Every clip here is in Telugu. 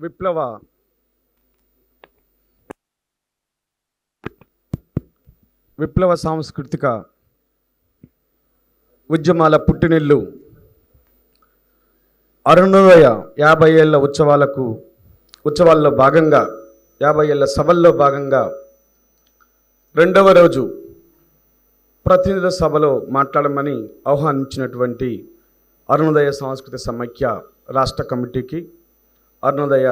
విప్లవ సాంస్కృతిక ఉద్యమాల పుట్టినిల్లు అరుణోదయ 50 ఏళ్ల ఉత్సవాల్లో భాగంగా 50 ఏళ్ల సభల్లో భాగంగా రెండవ రోజు ప్రతినిధుల సభలో మాట్లాడమని ఆహ్వానించినటువంటి అరుణోదయ సాంస్కృతిక సమైక్య రాష్ట్ర కమిటీకి అరుణోదయ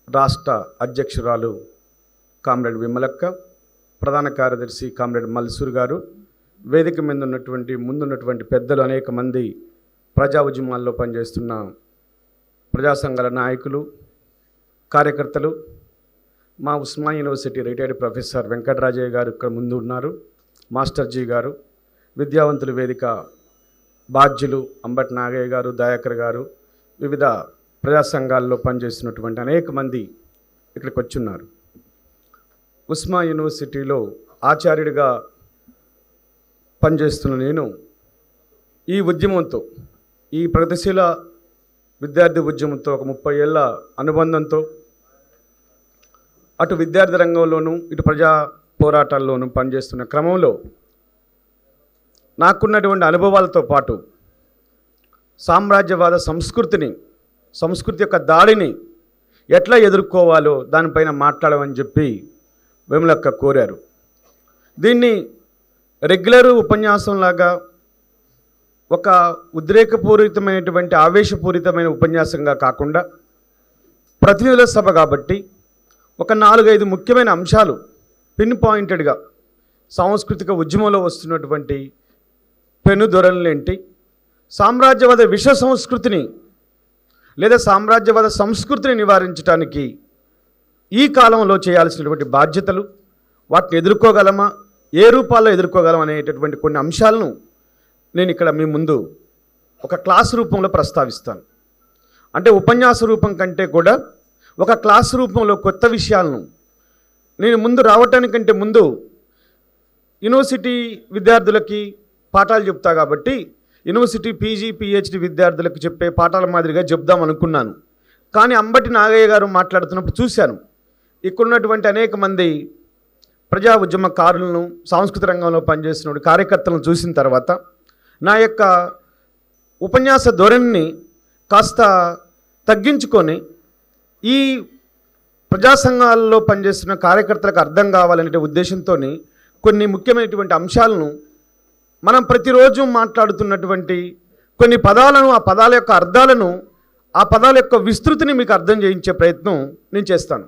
రాష్ట్ర అధ్యక్షురాలు కామ్రేడ్ విమలక్క, ప్రధాన కార్యదర్శి కామ్రేడ్ మల్సూర్ గారు, వేదిక మీద ముందున్నటువంటి పెద్దలు, అనేక మంది ప్రజా ఉద్యమాల్లో పనిచేస్తున్న ప్రజా సంఘాల నాయకులు, కార్యకర్తలు, మా Osmania university retired professor Venkatarajaiah గారు ఇక్కడ ముందు ఉన్నారు, మాస్టర్జీ గారు, విద్యావంతుల వేదిక బాధ్యులు అంబటి నాగయ్య గారు, దయాకర్ గారు, వివిధ ప్రజా సంఘాల్లో పనిచేస్తున్నటువంటి అనేక మంది ఇక్కడికి వచ్చున్నారు. ఉస్మానియా యూనివర్సిటీలో ఆచార్యుడిగా పనిచేస్తున్న నేను ఈ ఉద్యమంతో, ఈ ప్రగతిశీల విద్యార్థి ఉద్యమంతో ఒక 30 ఏళ్ల అనుబంధంతో అటు విద్యార్థి రంగంలోనూ ఇటు ప్రజా పోరాటాల్లోనూ పనిచేస్తున్న క్రమంలో నాకున్నటువంటి అనుభవాలతో పాటు సామ్రాజ్యవాద సంస్కృతి యొక్క దాడిని ఎట్లా ఎదుర్కోవాలో దానిపైన మాట్లాడమని చెప్పి విమలక్క కోరారు. దీన్ని రెగ్యులర్ ఉపన్యాసంలాగా ఒక ఉద్రేకపూరితమైనటువంటి ఆవేశపూరితమైన ఉపన్యాసంగా కాకుండా ప్రతినిధుల సభ కాబట్టి ఒక 4-5 ముఖ్యమైన అంశాలు పిన్ పాయింటెడ్గా సాంస్కృతిక ఉద్యమంలో వస్తున్నటువంటి పెనుదొరలేంటి, సామ్రాజ్యవాద విష సంస్కృతిని లేదా సామ్రాజ్యవాద సంస్కృతిని నివారించడానికి ఈ కాలంలో చేయాల్సినటువంటి బాధ్యతలు, వాటిని ఎదుర్కోగలమా, ఏ రూపాల్లో ఎదుర్కోగలం అనేటటువంటి కొన్ని అంశాలను నేను ఇక్కడ మీ ముందు ఒక క్లాస్ రూపంలో ప్రస్తావిస్తాను. అంటే ఉపన్యాస రూపం కంటే కూడా ఒక క్లాస్ రూపంలో కొత్త విషయాలను నేను ముందు రావటానికంటే ముందు యూనివర్సిటీ విద్యార్థులకి పాఠాలు చెప్తా కాబట్టి యూనివర్సిటీ పీజీ పిహెచ్డి విద్యార్థులకు చెప్పే పాఠాల మాదిరిగా చెప్దాం అనుకున్నాను. కానీ అంబటి నాగయ్య గారు మాట్లాడుతున్నప్పుడు చూశాను, ఇక్కడున్నటువంటి అనేక మంది ప్రజా ఉద్యమకారులను, సాంస్కృతిక రంగంలో పనిచేస్తున్న కార్యకర్తలను చూసిన తర్వాత నా యొక్క ఉపన్యాస ధోరణిని కాస్త తగ్గించుకొని ఈ ప్రజా సంఘాలలో పనిచేస్తున్న కార్యకర్తలకు అర్థం కావాలనే ఉద్దేశంతో కొన్ని ముఖ్యమైనటువంటి అంశాలను, మనం ప్రతిరోజు మాట్లాడుతున్నటువంటి కొన్ని పదాలను, ఆ పదాల యొక్క అర్థాలను, ఆ పదాల యొక్క విస్తృతిని మీకు అర్థం చేయించే ప్రయత్నం నేను చేస్తాను.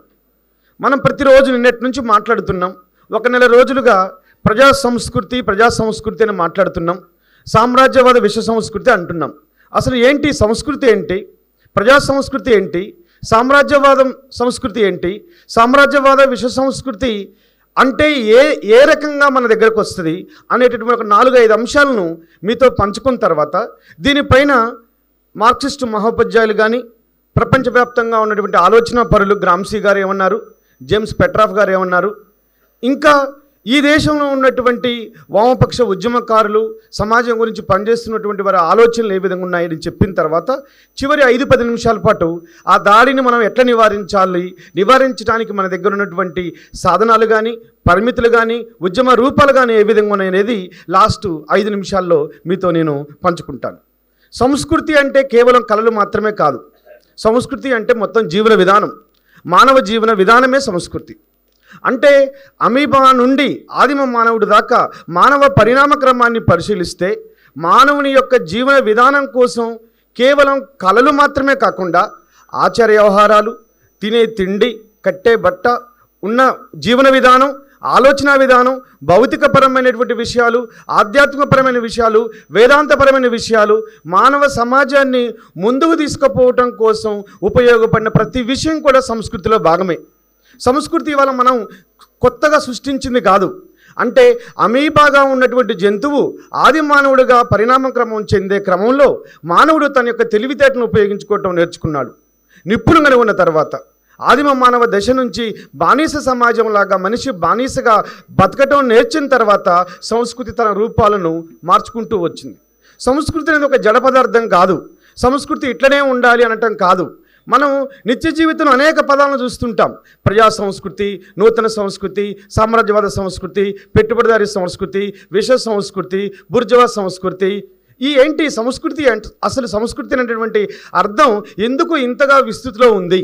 మనం ప్రతిరోజు నిన్నటి నుంచి మాట్లాడుతున్నాం, ఒక నెల రోజులుగా ప్రజా సంస్కృతి అని మాట్లాడుతున్నాం, సామ్రాజ్యవాద విశ్వ సంస్కృతి అంటున్నాం. అసలు ఏంటి సంస్కృతి ఏంటి, ప్రజా సంస్కృతి ఏంటి, సామ్రాజ్యవాదం సంస్కృతి ఏంటి, సామ్రాజ్యవాద విశ్వ సంస్కృతి అంటే ఏ రకంగా మన దగ్గరకు వస్తుంది అనేటటువంటి ఒక 4-5 అంశాలను మీతో పంచుకున్న తర్వాత దీనిపైన మార్క్సిస్టు మహోపాధ్యాయులు కానీ, ప్రపంచవ్యాప్తంగా ఉన్నటువంటి ఆలోచన పరులు గ్రామ్సీ గారు ఏమన్నారు, జేమ్స్ పెట్రాఫ్ గారు ఏమన్నారు, ఇంకా ఈ దేశంలో ఉన్నటువంటి వామపక్ష ఉద్యమకారులు, సమాజం గురించి పనిచేస్తున్నటువంటి వారి ఆలోచనలు ఏ విధంగా ఉన్నాయని చెప్పిన తర్వాత చివరి 5-10 నిమిషాల పాటు ఆ దాడిని మనం ఎట్లా నివారించడానికి మన దగ్గర ఉన్నటువంటి సాధనాలు కానీ, పరిమితులు కానీ, ఉద్యమ రూపాలు కానీ ఏ విధంగా ఉన్నాయనేది లాస్ట్ 5 నిమిషాల్లో మీతో నేను పంచుకుంటాను. సంస్కృతి అంటే కేవలం కళలు మాత్రమే కాదు. సంస్కృతి అంటే మొత్తం జీవన విధానం, మానవ జీవన విధానమే సంస్కృతి. అంటే అమీబా నుండి ఆదిమ మానవుడి దాకా మానవ పరిణామ క్రమాన్ని పరిశీలిస్తే మానవుని యొక్క జీవన విధానం కోసం కేవలం కళలు మాత్రమే కాకుండా ఆచార వ్యవహారాలు, తినే తిండి, కట్టే బట్ట, ఉన్న జీవన విధానం, ఆలోచన విధానం, భౌతికపరమైనటువంటి విషయాలు, ఆధ్యాత్మికపరమైన విషయాలు, వేదాంతపరమైన విషయాలు, మానవ సమాజాన్ని ముందుకు తీసుకుపోవటం కోసం ఉపయోగపడిన ప్రతి విషయం కూడా సంస్కృతిలో భాగమే. సంస్కృతి ఇవాళ మనం కొత్తగా సృష్టించింది కాదు. అంటే అమీబాగా ఉన్నటువంటి జంతువు ఆది మానవుడిగా పరిణామ క్రమం చెందే క్రమంలో మానవుడు తన యొక్క తెలివితేటను ఉపయోగించుకోవటం నేర్చుకున్నాడు. నిపుణులుగా ఉన్న తర్వాత ఆదిమ మానవ దశ నుంచి బానిస సమాజంలాగా మనిషి బానిసగా బతకటం నేర్చిన తర్వాత సంస్కృతి తన రూపాలను మార్చుకుంటూ వచ్చింది. సంస్కృతి అనేది ఒక జడ పదార్థం కాదు. సంస్కృతి ఇట్లనే ఉండాలి అనటం కాదు. మనం నిత్య జీవితంలో అనేక పదాలను చూస్తుంటాం. ప్రజా సంస్కృతి, నూతన సంస్కృతి, సామ్రాజ్యవాద సంస్కృతి, పెట్టుబడిదారీ సంస్కృతి, విశ్వ సంస్కృతి, బుర్జువా సంస్కృతి. ఈ ఏంటి సంస్కృతి అంటే? అసలు సంస్కృతి అనేటటువంటి అర్థం ఎందుకు ఇంతగా విస్తృతిలో ఉంది?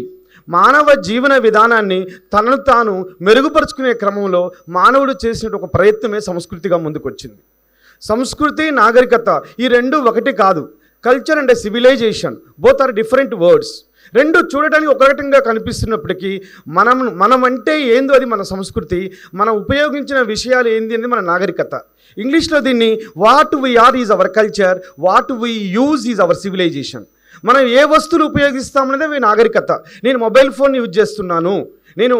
మానవ జీవన విధానాన్ని తనను తాను మెరుగుపరుచుకునే క్రమంలో మానవుడు చేసిన ఒక ప్రయత్నమే సంస్కృతిగా ముందుకొచ్చింది. సంస్కృతి, నాగరికత ఈ రెండు ఒకటి కాదు. Culture and civilisation both are different words. రెండు చూడటానికి ఒక రకంగా కనిపిస్తున్నప్పటికీ మనం అంటే ఏందో అది మన సంస్కృతి, మనం ఉపయోగించిన విషయాలు ఏంది అనేది మన నాగరికత. ఇంగ్లీష్లో దీన్ని what we are is our culture, what we use is our civilisation. మనం ఏ వస్తువులు ఉపయోగిస్తామనేది అవి నాగరికత. నేను మొబైల్ ఫోన్ యూజ్ చేస్తున్నాను, నేను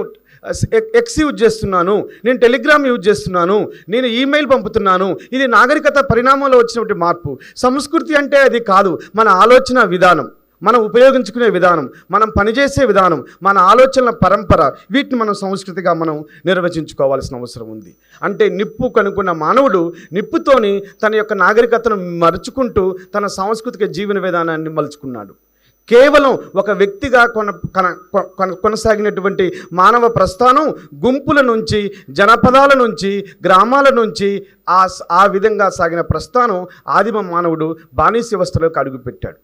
ఎక్స్ యూజ్ చేస్తున్నాను, నేను టెలిగ్రామ్ యూజ్ చేస్తున్నాను, నేను ఈమెయిల్ పంపుతున్నాను. ఇది నాగరికత పరిణామంలో వచ్చినటువంటి మార్పు. సంస్కృతి అంటే అది కాదు, మన ఆలోచన విధానం, మనం ఉపయోగించుకునే విధానం, మనం పనిచేసే విధానం, మన ఆలోచనల పరంపర, వీటిని మనం సంస్కృతిగా మనం నిర్వచించుకోవాల్సిన అవసరం ఉంది. అంటే నిప్పు కనుక్కున్న మానవుడు నిప్పుతోని తన యొక్క నాగరికతను మరుచుకుంటూ తన సాంస్కృతిక జీవన విధానాన్ని మలుచుకున్నాడు. కేవలం ఒక వ్యక్తిగా కొనసాగినటువంటి మానవ ప్రస్థానం గుంపుల నుంచి, జనపదాల నుంచి, గ్రామాల నుంచి ఆ విధంగా సాగిన ప్రస్థానం ఆదిమ మానవుడు బానిస వ్యవస్థలోకి అడుగుపెట్టాడు.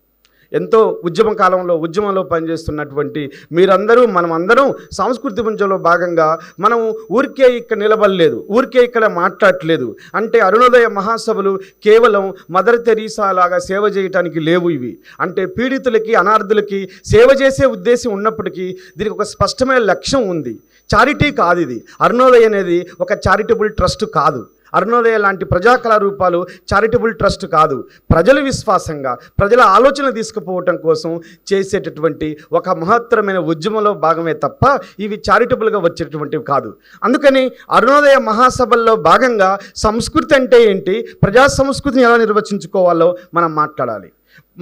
ఎంతో ఉద్యమంలో పనిచేస్తున్నటువంటి మీరందరూ, మనమందరం సాంస్కృతిక పుంజంలో భాగంగా మనం ఊరికే ఇక్కడ నిలబడలేదు, ఊరికే ఇక్కడ మాట్లాడలేదు. అంటే అరుణోదయ మహాసభలు కేవలం మదర్ తెరీసా లాగా సేవ చేయటానికి లేవు. ఇవి అంటే పీడితులకి, అనార్థులకి సేవ చేసే ఉద్దేశం ఉన్నప్పటికీ దీనికి ఒక స్పష్టమైన లక్ష్యం ఉంది. చారిటీ కాదు ఇది. అరుణోదయ అనేది ఒక చారిటబుల్ ట్రస్ట్ కాదు. అరుణోదయ లాంటి ప్రజా కళారూపాలు చారిటబుల్ ట్రస్ట్ కాదు. ప్రజల విశ్వాసంగా, ప్రజల ఆలోచన తీసుకుపోవటం కోసం చేసేటటువంటి ఒక మహత్తరమైన ఉద్యమంలో భాగమే తప్ప ఇవి చారిటబుల్గా వచ్చేటటువంటివి కాదు. అందుకని అరుణోదయ మహాసభల్లో భాగంగా సంస్కృతి అంటే ఏంటి, ప్రజా సంస్కృతిని ఎలా నిర్వచించుకోవాలో మనం మాట్లాడాలి.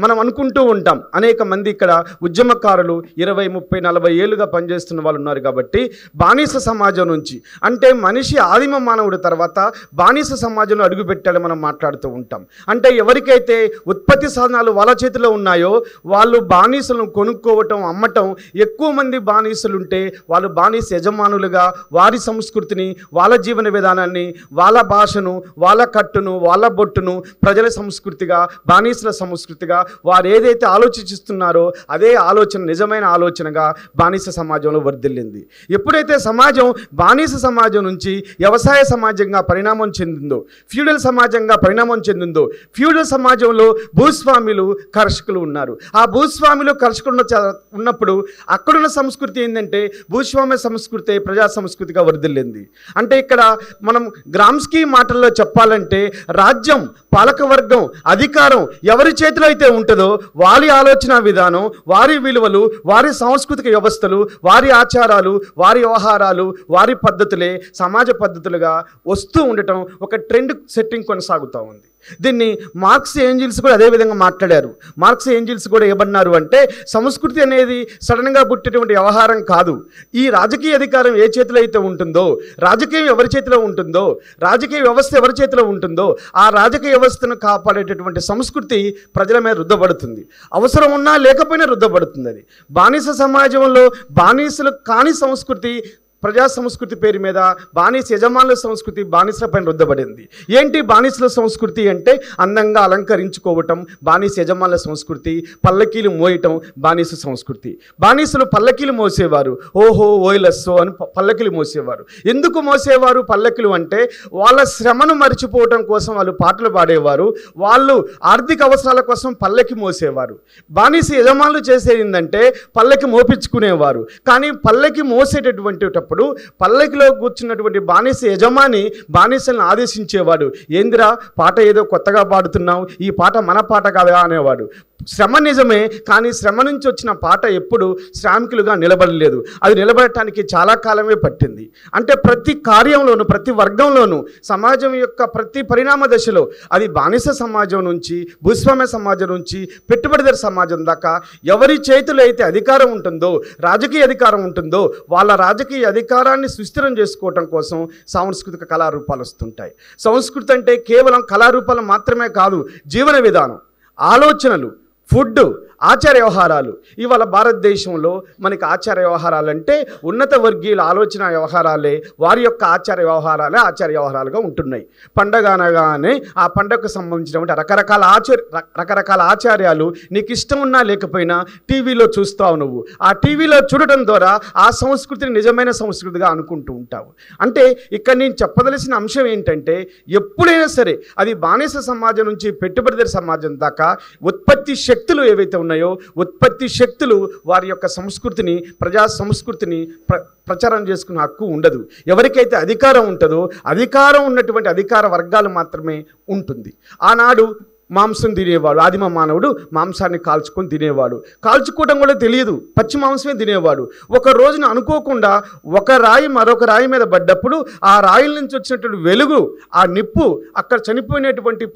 మనం అనుకుంటూ ఉంటాం, అనేక మంది ఇక్కడ ఉద్యమకారులు 20, 30, 40 ఏళ్ళుగా పనిచేస్తున్న వాళ్ళు ఉన్నారు. కాబట్టి బానిస సమాజం నుంచి, అంటే మనిషి ఆదిమ మానవుడి తర్వాత బానిస సమాజంలో అడుగుపెట్టాలని మనం మాట్లాడుతూ ఉంటాం. అంటే ఎవరికైతే ఉత్పత్తి సాధనాలు వాళ్ళ చేతిలో ఉన్నాయో వాళ్ళు బానిసలను కొనుక్కోవటం, అమ్మటం. ఎక్కువ మంది బానిసలు ఉంటే వాళ్ళు బానిస యజమానులుగా వారి సంస్కృతిని, వాళ్ళ జీవన విధానాన్ని, వాళ్ళ భాషను, వాళ్ళ కట్టును, వాళ్ళ బొట్టును ప్రజల సంస్కృతిగా, బానిసల సంస్కృతిగా వారు ఏదైతే ఆలోచిస్తున్నారో అదే ఆలోచన నిజమైన ఆలోచనగా బానిస సమాజంలో వర్ధిల్లింది. ఎప్పుడైతే సమాజం బానిస సమాజం నుంచి వ్యవసాయ సమాజంగా పరిణామం చెందిందో, ఫ్యూడల్ సమాజంగా పరిణామం చెందిందో, ఫ్యూడల్ సమాజంలో భూస్వాములు, కర్షకులు ఉన్నారు. ఆ భూస్వాములు, కర్షకులు ఉన్నప్పుడు అక్కడున్న సంస్కృతి ఏంటంటే భూస్వామ్య సంస్కృతి ప్రజా సంస్కృతిగా వర్ధిల్లింది. అంటే ఇక్కడ మనం గ్రామ్స్కీ మాటల్లో చెప్పాలంటే రాజ్యం, పాలకవర్గం, అధికారం ఎవరి చేతిలో అయితే ఉంటుందో వారి ఆలోచన విధానం, వారి విలువలు, వారి సాంస్కృతిక వ్యవస్థలు, వారి ఆచారాలు, వారి వ్యవహారాలు, వారి పద్ధతులే సమాజ పద్ధతులుగా వస్తూ ఉండటం ఒక ట్రెండ్ సెట్టింగ్ కొనసాగుతూ ఉంది. దీన్ని మార్క్స్ ఏంజిల్స్ కూడా అదేవిధంగా మాట్లాడారు. మార్క్స్ ఏంజిల్స్ కూడా ఏమన్నారు అంటే సంస్కృతి అనేది సడన్గా పుట్టేటువంటి వ్యవహారం కాదు. ఈ రాజకీయ అధికారం ఏ చేతిలో అయితే ఉంటుందో, రాజకీయం ఎవరి చేతిలో ఉంటుందో, రాజకీయ వ్యవస్థ ఎవరి చేతిలో ఉంటుందో ఆ రాజకీయ వ్యవస్థను కాపాడేటటువంటి సంస్కృతి ప్రజల మీద రుద్దబడుతుంది. అవసరం ఉన్నా లేకపోయినా రుద్దబడుతుంది. అది బానిస సమాజంలో బానిసలు కాని సంస్కృతి, ప్రజా సంస్కృతి పేరు మీద బానిస యజమానుల సంస్కృతి బానిసల పైన రుద్దబడింది. ఏంటి బానిసల సంస్కృతి అంటే అందంగా అలంకరించుకోవటం బానిస యజమానుల సంస్కృతి, పల్లకీలు మోయటం బానిస సంస్కృతి. బానిసలు పల్లకీలు మోసేవారు, ఓహో ఓయిలస్సో అని పల్లకీలు మోసేవారు. ఎందుకు మోసేవారు పల్లకీలు అంటే వాళ్ళ శ్రమను మరిచిపోవటం కోసం వాళ్ళు పాటలు పాడేవారు, వాళ్ళు ఆర్థిక అవసరాల కోసం పల్లకి మోసేవారు. బానిస యజమానులు చేసేది ఏంటంటే పల్లకి మోపించుకునేవారు. కానీ పల్లకి మోసేటటువంటి పల్లకిలో కూర్చున్నటువంటి బానిస యజమాని బానిసలను ఆదేశించేవాడు. ఏందిరా పాట ఏదో కొత్తగా పాడుతున్నావు, ఈ పాట మన పాట కాదా అనేవాడు. శ్రమ నిజమే, కానీ శ్రమ నుంచి వచ్చిన పాట ఎప్పుడు శ్రామికులుగా నిలబడలేదు. అది నిలబడటానికి చాలా కాలమే పట్టింది. అంటే ప్రతి కార్యంలోనూ, ప్రతి వర్గంలోనూ, సమాజం యొక్క ప్రతి పరిణామ దశలో అది బానిస సమాజం నుంచి, భూస్వామ్య సమాజం నుంచి, పెట్టుబడిదారు సమాజం దాకా ఎవరి చేతిలో అయితే అధికారం ఉంటుందో, రాజకీయ అధికారం ఉంటుందో వాళ్ళ రాజకీయ అధికారాన్ని సుస్థిరం చేసుకోవటం కోసం సాంస్కృతిక కళారూపాలు వస్తుంటాయి. సంస్కృతి అంటే కేవలం కళారూపాలు మాత్రమే కాదు, జీవన విధానం, ఆలోచనలు, ఫుడ్, ఆచార వ్యవహారాలు. ఇవాళ భారతదేశంలో మనకి ఆచార వ్యవహారాలంటే ఉన్నత వర్గీయుల ఆలోచన వ్యవహారాలే, వారి యొక్క ఆచార వ్యవహారాలుగా ఉంటున్నాయి. పండగ అనగానే ఆ పండగకు సంబంధించినటువంటి రకరకాల ఆచార్యాలు నీకు ఇష్టం ఉన్నా లేకపోయినా టీవీలో చూస్తావు. నువ్వు ఆ టీవీలో చూడటం ద్వారా ఆ సంస్కృతిని నిజమైన సంస్కృతిగా అనుకుంటూ ఉంటావు. అంటే ఇక్కడ నేను చెప్పదలసిన అంశం ఏంటంటే, ఎప్పుడైనా సరే అది బానిస సమాజం నుంచి పెట్టుబడిదారు సమాజం దాకా ఉత్పత్తి శక్తులు ఏవైతే ఉన్నాయో, ఉత్పత్తి శక్తులు వారి యొక్క సంస్కృతిని, ప్రజా సంస్కృతిని ప్రచారం చేసుకునే హక్కు ఉండదు. ఎవరికైతే అధికారం ఉంటుందో అధికారం ఉన్నటువంటి అధికార వర్గాలు మాత్రమే ఉంటుంది. ఆనాడు మాంసం తినేవాడు, ఆదిమ మానవుడు మాంసాన్ని కాల్చుకొని తినేవాడు. కాల్చుకోవడం కూడా తెలియదు, పచ్చి మాంసమే తినేవాడు. ఒక రోజున అనుకోకుండా ఒక రాయి మరొక రాయి మీద పడ్డప్పుడు ఆ రాయిల నుంచి వచ్చినటువంటి వెలుగు, ఆ నిప్పు, అక్కడ చనిపోయినటువంటి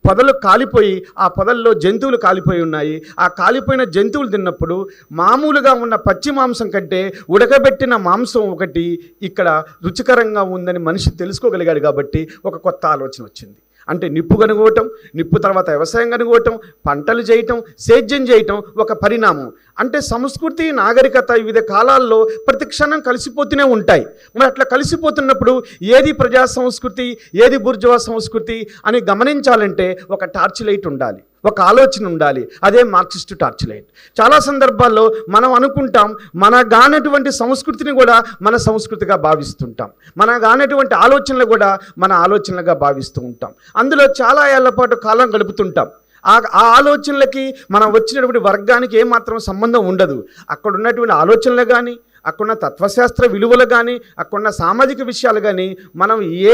పొదలు కాలిపోయి ఆ పొదల్లో జంతువులు కాలిపోయి ఉన్నాయి. ఆ కాలిపోయిన జంతువులు తిన్నప్పుడు మామూలుగా ఉన్న పచ్చి మాంసం కంటే ఉడకబెట్టిన మాంసం ఒకటి ఇక్కడ రుచికరంగా ఉందని మనిషి తెలుసుకోగలిగాడు. కాబట్టి ఒక కొత్త ఆలోచన వచ్చింది. అంటే నిప్పు కనుగోవటం, నిప్పు తర్వాత వ్యవసాయం కనుగోవటం, పంటలు చేయటం, సేద్యం చేయటం ఒక పరిణామం. అంటే సంస్కృతి, నాగరికత వివిధ కాలాల్లో ప్రతి క్షణం కలిసిపోతూనే ఉంటాయి. మరి అట్లా కలిసిపోతున్నప్పుడు ఏది ప్రజా సంస్కృతి, ఏది బూర్జువా సంస్కృతి అని గమనించాలంటే ఒక టార్చ్ లైట్ ఉండాలి, ఒక ఆలోచన ఉండాలి. అదే మార్క్సిస్ట్ టార్చ్ లైట్. చాలా సందర్భాల్లో మనం అనుకుంటాం మనగానటువంటి సంస్కృతిని కూడా మన సంస్కృతిగా భావిస్తుంటాం, మనగానటువంటి ఆలోచనలు కూడా మన ఆలోచనలుగా భావిస్తూ ఉంటాం. అందులో చాలా ఏళ్ల పాటు కాలం గడుపుతుంటాం. ఆ ఆలోచనలకి మనం వచ్చినటువంటి వర్గానికి ఏమాత్రం సంబంధం ఉండదు. అక్కడ ఉన్నటువంటి ఆలోచనలు కానీ, అక్కడున్న తత్వశాస్త్ర విలువలు కానీ, అక్కడున్న సామాజిక విషయాలు కానీ, మనం ఏ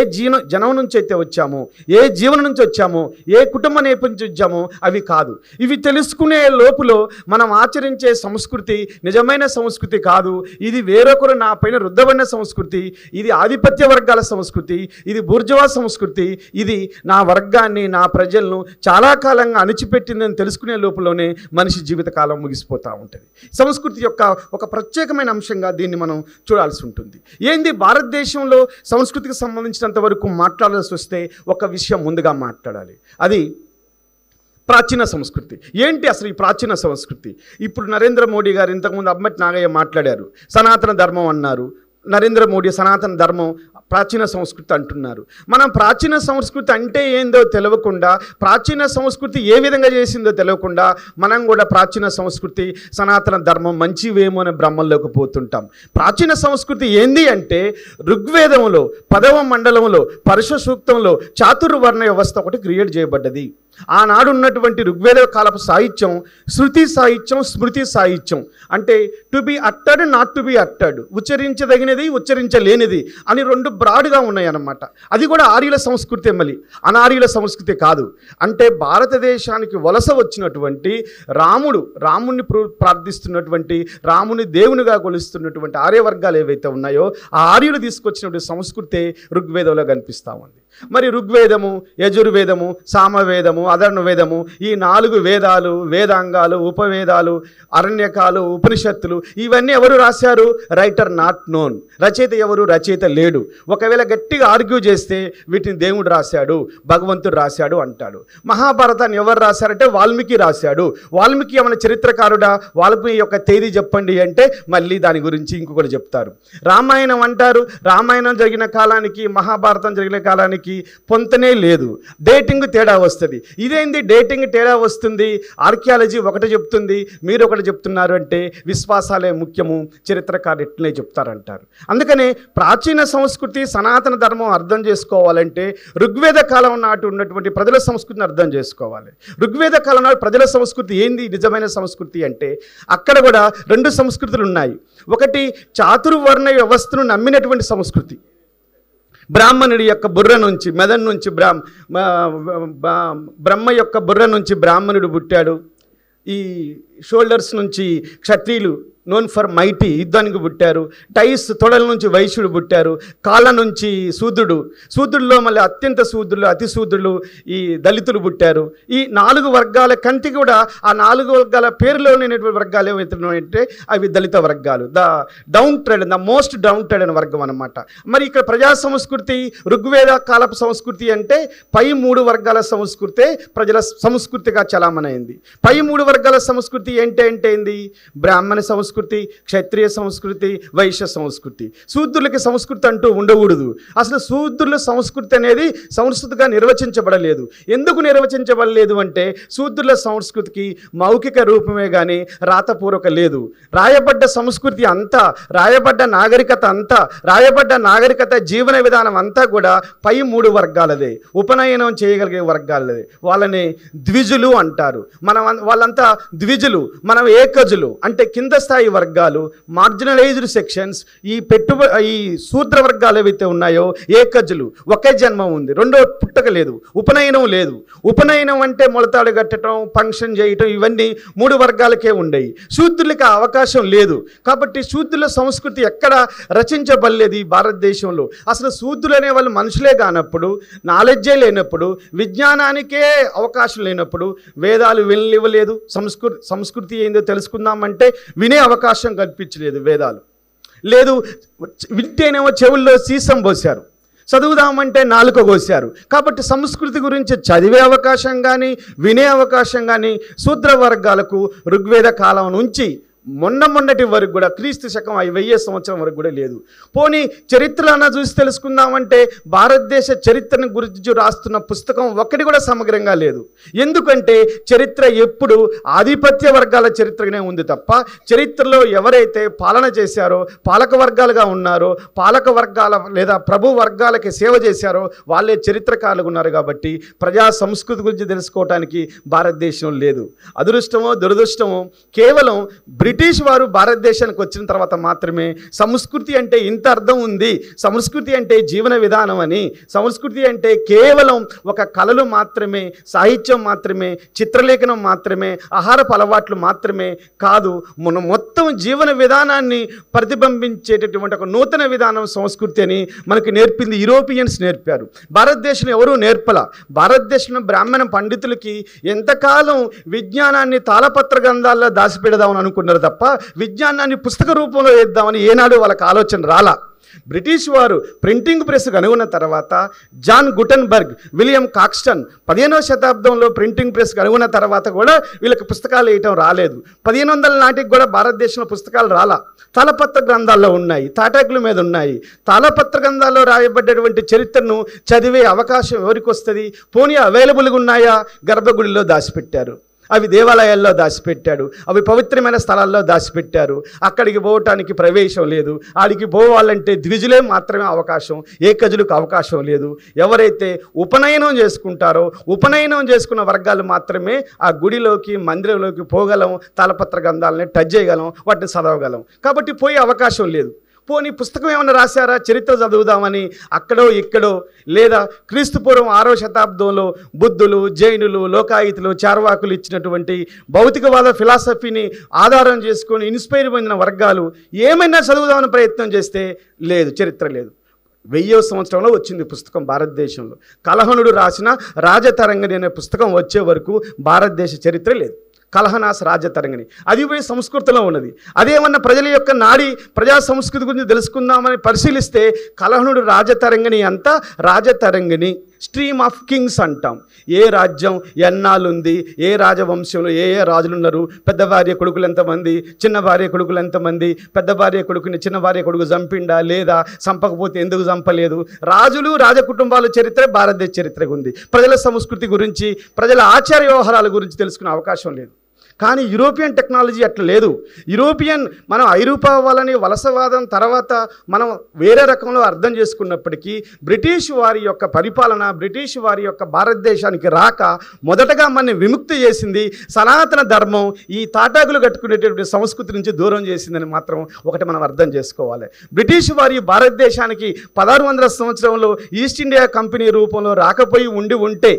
జనం నుంచి అయితే వచ్చామో, ఏ జీవనం నుంచి వచ్చామో, ఏ కుటుంబ నేపథ్యం నుంచి వచ్చామో అవి కాదు. ఇవి తెలుసుకునే లోపులో మనం ఆచరించే సంస్కృతి నిజమైన సంస్కృతి కాదు. ఇది వేరొకరు నా పైన రుద్దబడిన సంస్కృతి, ఇది ఆధిపత్య వర్గాల సంస్కృతి, ఇది బూర్జువా సంస్కృతి, ఇది నా వర్గాన్ని, నా ప్రజలను చాలా కాలంగా అణిచిపెట్టిందని తెలుసుకునే లోపులోనే మనిషి జీవితకాలం ముగిసిపోతూ ఉంటుంది. సంస్కృతి యొక్క ఒక ప్రత్యేకమైన అంశం దీన్ని మనం చూడాల్సి ఉంటుంది. ఏంది భారతదేశంలో సంస్కృతికి సంబంధించినంత వరకు మాట్లాడాల్సి వస్తే ఒక విషయం ముందుగా మాట్లాడాలి. అది ప్రాచీన సంస్కృతి. ఏంటి అసలు ఈ ప్రాచీన సంస్కృతి? ఇప్పుడు నరేంద్ర మోడీ గారు, ఇంతకుముందు అమ్మటి నాగయ్య మాట్లాడారు, సనాతన ధర్మం అన్నారు. నరేంద్ర మోడీ సనాతన ధర్మం, ప్రాచీన సంస్కృతి అంటున్నారు. మనం ప్రాచీన సంస్కృతి అంటే ఏందో తెలియకుండా, ప్రాచీన సంస్కృతి ఏ విధంగా చేసిందో తెలియకుండా మనం కూడా ప్రాచీన సంస్కృతి, సనాతన ధర్మం మంచివేమో అనే భ్రమంలోకి పోతుంటాం. ప్రాచీన సంస్కృతి ఏంది అంటే ఋగ్వేదంలో 10వ మండలంలో పరుష సూక్తంలో చాతుర్వర్ణ వ్యవస్థ ఒకటి క్రియేట్ చేయబడ్డది. ఆనాడు ఉన్నటువంటి ఋగ్వేద కాలపు సాహిత్యం శృతి సాహిత్యం, స్మృతి సాహిత్యం. అంటే to be uttered, not to be uttered, ఉచ్చరించదగినది, ఉచ్చరించలేనిది అని రెండు బ్రాడ్గా ఉన్నాయి అన్నమాట. అది కూడా ఆర్యుల సంస్కృతి, మళ్ళీ అనార్యుల సంస్కృతి కాదు. అంటే భారతదేశానికి వలస వచ్చినటువంటి రాముణ్ణి ప్రార్థిస్తున్నటువంటి, రాముని దేవునిగా కొలుస్తున్నటువంటి ఆర్యవర్గాలు ఏవైతే ఉన్నాయో ఆ ఆర్యులు తీసుకొచ్చినటువంటి సంస్కృతే ఋగ్వేదంలో కనిపిస్తూ ఉంది. మరి ఋగ్వేదము, యజుర్వేదము, సామవేదము, అధర్వవేదము, ఈ 4 వేదాలు, వేదాంగాలు, ఉపవేదాలు, అరణ్యకాలు, ఉపనిషత్తులు ఇవన్నీ ఎవరు రాశారు? Writer not known. రచయిత ఎవరు? రచయిత లేడు. ఒకవేళ గట్టిగా ఆర్గ్యూ చేస్తే వీటిని దేవుడు రాశాడు, భగవంతుడు రాశాడు అంటాడు. మహాభారతాన్ని ఎవరు రాశారంటే వాల్మీకి రాశాడు. వాల్మీకి ఏమైనా చరిత్రకారుడా? వాల్మీకి యొక్క తేదీ చెప్పండి అంటే మళ్ళీ దాని గురించి ఇంకొకటి చెప్తారు. రామాయణం అంటారు. రామాయణం జరిగిన కాలానికి మహాభారతం జరిగిన కాలానికి పొంతనే లేదు, డేటింగ్ తేడా వస్తుంది. ఇదేంది డేటింగ్ తేడా వస్తుంది? ఆర్కియాలజీ ఒకటి చెప్తుంది, మీరు ఒకటి చెప్తున్నారు అంటే విశ్వాసాలే ముఖ్యము, చరిత్రకారులు ఎట్లనే చెప్తారంటారు. అందుకనే ప్రాచీన సంస్కృతి, సనాతన ధర్మం అర్థం చేసుకోవాలంటే ఋగ్వేద కాలం నాటి ఉన్నటువంటి ప్రజల సంస్కృతిని అర్థం చేసుకోవాలి. ఋగ్వేద కాలం నాటి ప్రజల సంస్కృతి ఏంది నిజమైన సంస్కృతి అంటే అక్కడ కూడా 2 సంస్కృతులు ఉన్నాయి. ఒకటి చాతుర్వర్ణ వ్యవస్థను నమ్మినటువంటి సంస్కృతి. బ్రాహ్మణుడి యొక్క బుర్ర నుంచి, మెదడు నుంచి బ్రహ్మ యొక్క బుర్ర నుంచి బ్రాహ్మణుడు పుట్టాడు. ఈ షోల్డర్స్ నుంచి క్షత్రియులు నోన్ ఫర్ మైటీ, యుద్ధానికి పుట్టారు. టైస్ తొడల నుంచి వైశ్యుడు పుట్టారు. కాళ్ళ నుంచి శూద్రుడు, శూద్రుల్లో మళ్ళీ అత్యంత శూద్రులు, అతి శూద్రులు, ఈ దళితులు పుట్టారు. ఈ 4 వర్గాల కంటి కూడా ఆ 4 వర్గాల పేరులో లేనటువంటి వర్గాలు ఏవైతే అవి దళిత వర్గాలు, the down thread, the most down thread అనే వర్గం అనమాట. మరి ఇక్కడ ప్రజా సంస్కృతి, ఋగ్వేద కాలపు సంస్కృతి అంటే పై 3 వర్గాల సంస్కృతే ప్రజల సంస్కృతిగా చలామణైంది. పై 3 వర్గాల సంస్కృతి ఏంటి? బ్రాహ్మణ సంస్కృతి, క్షత్రియ సంస్కృతి, వైశ్య సంస్కృతి. శూద్రులకి సంస్కృతి అంటూ ఉండకూడదు. అసలు శూద్రుల సంస్కృతి అనేది సంస్కృతిగా నిర్వచించబడలేదు. ఎందుకు నిర్వచించబడలేదు అంటే శూద్రుల సంస్కృతికి మౌఖిక రూపమే కానీ రాతపూర్వక లేదు. రాయబడ్డ సంస్కృతి అంతా, రాయబడ్డ నాగరికత అంతా, రాయబడ్డ నాగరికత జీవన విధానం అంతా కూడా పై 3 వర్గాలదే, ఉపనయనం చేయగలిగే వర్గాలదే. వాళ్ళని ద్విజులు అంటారు. వాళ్ళంతా ద్విజులు, మనం ఏకజులు అంటే కింద స్థాయి వర్గాలు, మార్జినలైజ్డ్ సెక్షన్స్. ఈ శూద్ర వర్గాలు ఏవైతే ఉన్నాయో ఏకజులు, ఒకే జన్మ ఉంది, రెండో పుట్టక లేదు, ఉపనయనం లేదు. ఉపనయనం అంటే మొలతాడు కట్టడం, ఫంక్షన్ చేయటం, ఇవన్నీ 3 వర్గాలకే ఉండేవి. శూద్రులకి అవకాశం లేదు. కాబట్టి శూద్రుల సంస్కృతి ఎక్కడ రచించబడలేదు ఈ భారతదేశంలో. అసలు శూద్రులు అనే వాళ్ళు మనుషులే కానప్పుడు, నాలెడ్జే లేనప్పుడు, విజ్ఞానానికే అవకాశం లేనప్పుడు వేదాలు వినలేవలేదు. సంస్కృతి ఏందో తెలుసుకుందామంటే వినే అవకాశం కల్పించలేదు వేదాలు. లేదు, వింటేనేమో చెవుల్లో సీసం పోశారు, చదువుదామంటే నాలుక కోశారు. కాబట్టి సంస్కృతి గురించి చదివే అవకాశం కానీ వినే అవకాశం కానీ శూద్ర వర్గాలకు ఋగ్వేద కాలం నుంచి మొన్నటి వరకు కూడా, క్రీస్తు శకం 1000 సంవత్సరం వరకు కూడా లేదు. పోనీ చరిత్రలన్నా చూసి తెలుసుకుందామంటే భారతదేశ చరిత్రను గురించి రాస్తున్న పుస్తకం ఒక్కటి కూడా సమగ్రంగా లేదు. ఎందుకంటే చరిత్ర ఎప్పుడు ఆధిపత్య వర్గాల చరిత్రగానే ఉంది తప్ప, చరిత్రలో ఎవరైతే పాలన చేశారో, పాలక వర్గాలుగా ఉన్నారో, పాలక వర్గాల లేదా ప్రభు వర్గాలకి సేవ చేశారో వాళ్ళే చరిత్రకారులు ఉన్నారు. కాబట్టి ప్రజా సంస్కృతి గురించి తెలుసుకోవటానికి భారతదేశం లేదు. అదృష్టమో దురదృష్టమో కేవలం బ్రిటిష్ వారు భారతదేశానికి వచ్చిన తర్వాత మాత్రమే సంస్కృతి అంటే ఇంత అర్థం ఉంది, సంస్కృతి అంటే జీవన విధానం అని, సంస్కృతి అంటే కేవలం ఒక కళలు మాత్రమే, సాహిత్యం మాత్రమే, చిత్రలేఖనం మాత్రమే, ఆహారపు అలవాట్లు మాత్రమే కాదు, మన మొత్తం జీవన విధానాన్ని ప్రతిబింబించేటటువంటి ఒక నూతన విధానం సంస్కృతి అని మనకు నేర్పింది యూరోపియన్స్ నేర్పారు. భారతదేశంలో ఎవరూ నేర్పల. భారతదేశంలో బ్రాహ్మణ పండితులకి ఎంతకాలం విజ్ఞానాన్ని తాళపత్ర గ్రంథాల్లో దాచిపెడదామని అనుకున్నారు తప్ప విజ్ఞానాన్ని పుస్తక రూపంలో వేద్దామని ఏనాడు వాళ్ళకి ఆలోచన రాలా. బ్రిటిష్ వారు ప్రింటింగ్ ప్రెస్ కనుగొన్న తర్వాత జాన్ గుటెన్బర్గ్, విలియం కాక్స్టన్ 15వ శతాబ్దంలో ప్రింటింగ్ ప్రెస్ కనుగొన్న తర్వాత కూడా వీళ్ళకి పుస్తకాలు వేయటం రాలేదు. 1500 నాటికి కూడా భారతదేశంలో పుస్తకాలు రాలా. తాళపత్ర గ్రంథాల్లో ఉన్నాయి, తాటాకుల మీద ఉన్నాయి. తాళపత్ర గ్రంథాల్లో రాయబడ్డటువంటి చరిత్రను చదివే అవకాశం ఎవరికి వస్తుంది? పోనీ అవైలబుల్గా ఉన్నాయా? గర్భగుడిలో దాచిపెట్టారు, అవి దేవాలయాల్లో దాచిపెట్టాడు, అవి పవిత్రమైన స్థలాల్లో దాచిపెట్టారు. అక్కడికి పోవటానికి ప్రవేశం లేదు. ఆడికి పోవాలంటే ద్విజులే మాత్రమే అవకాశం, ఏకజులకు అవకాశం లేదు. ఎవరైతే ఉపనయనం చేసుకుంటారో ఉపనయనం చేసుకున్న వర్గాలు మాత్రమే ఆ గుడిలోకి మందిరంలోకి పోగలం, తాళపత్ర గ్రంథాలని టచ్ చేయగలం, వాటిని చదవగలం. కాబట్టి పోయే అవకాశం లేదు. పోనీ పుస్తకం ఏమైనా రాశారా చరిత్ర చదువుదామని అక్కడో ఇక్కడో, లేదా క్రీస్తుపూర్వం 6వ శతాబ్దంలో బుద్ధులు, జైనులు, లోకాయుతులు, చార్వాకులు ఇచ్చినటువంటి భౌతికవాద ఫిలాసఫీని ఆధారం చేసుకొని ఇన్స్పైర్ పొందిన వర్గాలు ఏమైనా చదువుదామని ప్రయత్నం చేస్తే లేదు, చరిత్ర లేదు. 1000వ సంవత్సరంలో వచ్చింది పుస్తకం భారతదేశంలో. కలహనుడు రాసిన రాజతరంగిణి అనే పుస్తకం వచ్చే వరకు భారతదేశ చరిత్ర లేదు. కలహనాస్ రాజతరంగిణి అది పోయి సంస్కృతిలో ఉన్నది. అదేమన్నా ప్రజల యొక్క నాడి ప్రజా సంస్కృతి గురించి తెలుసుకుందామని పరిశీలిస్తే కలహనుడు రాజతరంగిణి అంతా రాజతరంగిణి, స్ట్రీమ్ ఆఫ్ కింగ్స్ అంటాం. ఏ రాజ్యం ఎన్నాళ్ళుంది, ఏ రాజవంశంలో ఏ రాజులు ఉన్నారు, పెద్ద భార్య కొడుకులు ఎంతమంది, చిన్న భార్య కొడుకులు ఎంతమంది, పెద్ద భార్య కొడుకుని చిన్న భార్య కొడుకు చంపిండా లేదా, చంపకపోతే ఎందుకు చంపలేదు, రాజులు రాజకుటుంబాల చరిత్ర భారతదేశ చరిత్రకు ఉంది. ప్రజల సంస్కృతి గురించి, ప్రజల ఆచార వ్యవహారాల గురించి తెలుసుకునే అవకాశం లేదు. కానీ యూరోపియన్ టెక్నాలజీ అట్లా లేదు. మనం ఐరోపా వాళ్ళని వలసవాదం తర్వాత మనం వేరే రకంలో అర్థం చేసుకున్నప్పటికీ బ్రిటిష్ వారి యొక్క పరిపాలన, బ్రిటిష్ వారి యొక్క భారతదేశానికి రాక మొదటగా మనని విముక్తి చేసింది సనాతన ధర్మం. ఈ తాటాకులు కట్టుకునేటటువంటి సంస్కృతి నుంచి దూరం చేసిందని మాత్రం ఒకటి మనం అర్థం చేసుకోవాలి. బ్రిటిష్ వారి భారతదేశానికి 1600 సంవత్సరంలో ఈస్ట్ ఇండియా కంపెనీ రూపంలో రాకపోయి ఉంటే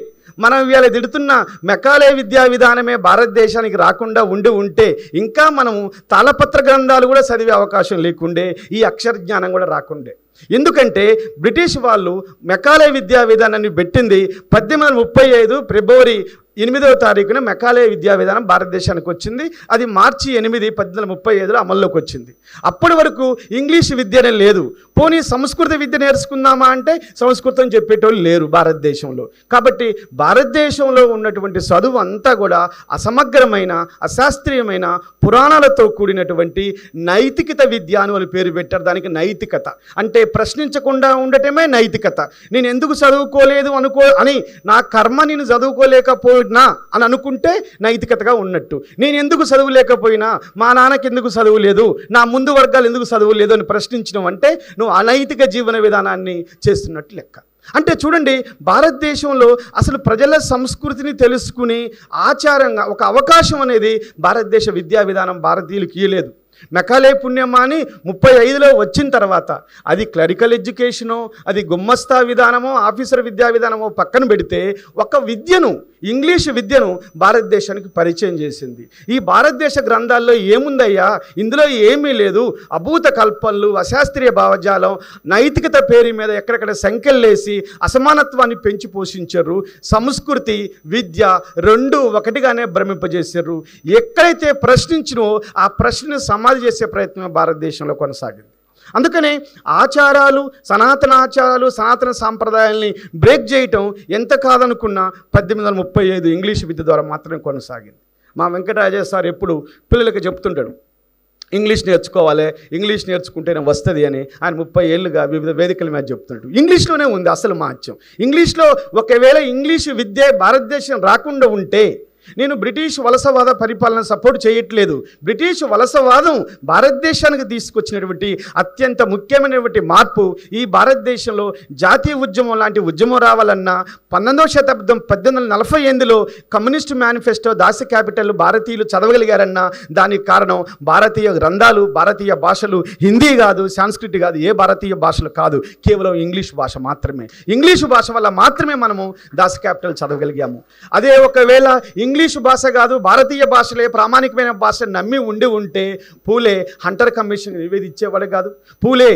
మనం ఇవాళ తిడుతున్న మెకాలే విద్యా విధానమే భారతదేశానికి రాకుండా ఉంటే ఇంకా మనము తాళపత్ర గ్రంథాలు కూడా చదివే అవకాశం లేకుండే, ఈ అక్షర జ్ఞానం కూడా రాకుండే. ఎందుకంటే బ్రిటిష్ వాళ్ళు మెకాలే విద్యా విధానాన్ని పెట్టింది 1835 ఫిబ్రవరి 8వ తారీఖున మెకాలే విద్యా విధానం భారతదేశానికి వచ్చింది. అది మార్చి 8, 1835లో అమల్లోకి వచ్చింది. అప్పటి వరకు ఇంగ్లీష్ విద్యనే లేదు. పోనీ సంస్కృత విద్య నేర్చుకుందామా అంటే సంస్కృతం చెప్పేటోళ్ళు లేరు భారతదేశంలో. కాబట్టి భారతదేశంలో ఉన్నటువంటి చదువు అంతా కూడా అసమగ్రమైన, అశాస్త్రీయమైన, పురాణాలతో కూడినటువంటి నైతికత విద్య అని వాళ్ళు పేరు పెట్టారు. దానికి నైతికత అంటే ప్రశ్నించకుండా ఉండటమే నైతికత. నేను ఎందుకు చదువుకోలేదు అని నా కర్మ నేను చదువుకోలేకపోయినా అని అనుకుంటే నైతికతగా ఉన్నట్టు. నేను ఎందుకు చదువులేకపోయినా, మా నాన్నకి ఎందుకు చదువు లేదు, నా ముందు వర్గాలు ఎందుకు చదువు లేదు అని ప్రశ్నించడం అంటే నువ్వు అనైతిక జీవన విధానాన్ని చేస్తున్నట్టు లెక్క. అంటే చూడండి, భారతదేశంలో అసలు ప్రజల సంస్కృతిని తెలుసుకుని ఆచారంగా ఒక అవకాశం అనేది భారతదేశ విద్యా విధానం భారతీయులకు ఇవ్వలేదు. మెకాలే పుణ్యమాని 35లో వచ్చిన తర్వాత అది క్లరికల్ ఎడ్యుకేషనో, అది గుమ్మస్తా విధానమో, ఆఫీసర్ విద్యా విధానమో పక్కన పెడితే ఒక విద్యను, ఇంగ్లీషు విద్యను భారతదేశానికి పరిచయం చేసింది. ఈ భారతదేశ గ్రంథాల్లో ఏముందయ్యా, ఇందులో ఏమీ లేదు, అభూత కల్పనలు, అశాస్త్రీయ భావజాలం, నైతికత పేరు మీద ఎక్కడెక్కడ సంఖ్యలేసి అసమానత్వాన్ని పెంచి పోషించారు. సంస్కృతి విద్య రెండు ఒకటిగానే భ్రమింపజేశారు. ఎక్కడైతే ప్రశ్నించినో ఆ ప్రశ్నను సమాధి చేసే ప్రయత్నం భారతదేశంలో కొనసాగింది. అందుకనే ఆచారాలు, సనాతన ఆచారాలు, సనాతన సాంప్రదాయాల్ని బ్రేక్ చేయటం ఎంత కాదనుకున్నా 1835 ఇంగ్లీష్ విద్య ద్వారా మాత్రమే కొనసాగింది. మా వెంకటరాజయ్య సార్ ఎప్పుడు పిల్లలకి చెప్తుంటాడు, ఇంగ్లీష్ నేర్చుకోవాలి, ఇంగ్లీష్ నేర్చుకుంటేనే వస్తుంది అని. ఆయన 30 ఏళ్ళుగా వివిధ వేదికల మీద చెప్తున్నాడు. ఇంగ్లీష్లోనే ఉంది అసలు మహత్యం. ఇంగ్లీష్లో ఒకవేళ ఇంగ్లీషు విద్య భారతదేశం రాకుండా ఉంటే, నేను బ్రిటిష్ వలసవాద పరిపాలన సపోర్ట్ చేయట్లేదు. బ్రిటిష్ వలసవాదం భారతదేశానికి తీసుకొచ్చినటువంటి అత్యంత ముఖ్యమైనటువంటి మార్పు. ఈ భారతదేశంలో జాతీయ ఉద్యమం లాంటి ఉద్యమం రావాలన్నా 19వ శతాబ్దం 1848లో కమ్యూనిస్ట్ మేనిఫెస్టో, దాసి క్యాపిటల్ భారతీయులు చదవగలిగారన్నా దానికి కారణం భారతీయ గ్రంథాలు, భారతీయ భాషలు. హిందీ కాదు, సంస్కృతి కాదు, ఏ భారతీయ భాషలు కాదు, కేవలం ఇంగ్లీష్ భాష మాత్రమే. ఇంగ్లీషు భాష వల్ల మాత్రమే మనము దాసి క్యాపిటల్ చదవగలిగాము. అదే ఒకవేళ ఇంగ్లీషు భాష కాదు, భారతీయ భాషలే ప్రామాణికమైన భాష నమ్మి ఉంటే పూలే హంటర్ కమిషన్ నివేదించేవాడు కాదు, పూలే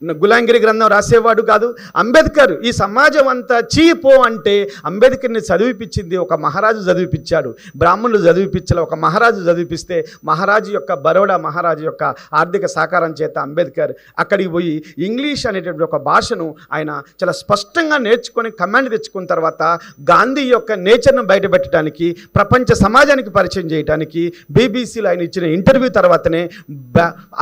గులాంగిరి గ్రంథం రాసేవాడు కాదు. అంబేద్కర్ ఈ సమాజం అంతా చీపో అంటే అంబేద్కర్ని చదివిపించింది ఒక మహారాజు చదివిపించాడు. బ్రాహ్మణులు చదివిపించాలి, ఒక మహారాజు చదివిపిస్తే మహారాజు యొక్క బరోడా మహారాజు యొక్క ఆర్థిక సహకారం చేత అంబేద్కర్ అక్కడికి పోయి ఇంగ్లీష్ అనేటువంటి ఒక భాషను ఆయన చాలా స్పష్టంగా నేర్చుకొని కమాండ్ తెచ్చుకున్న తర్వాత గాంధీ యొక్క నేచర్ను బయటపెట్టడానికి, ప్రపంచ సమాజానికి పరిచయం చేయడానికి బీబీసీలో ఆయన ఇచ్చిన ఇంటర్వ్యూ తర్వాతనే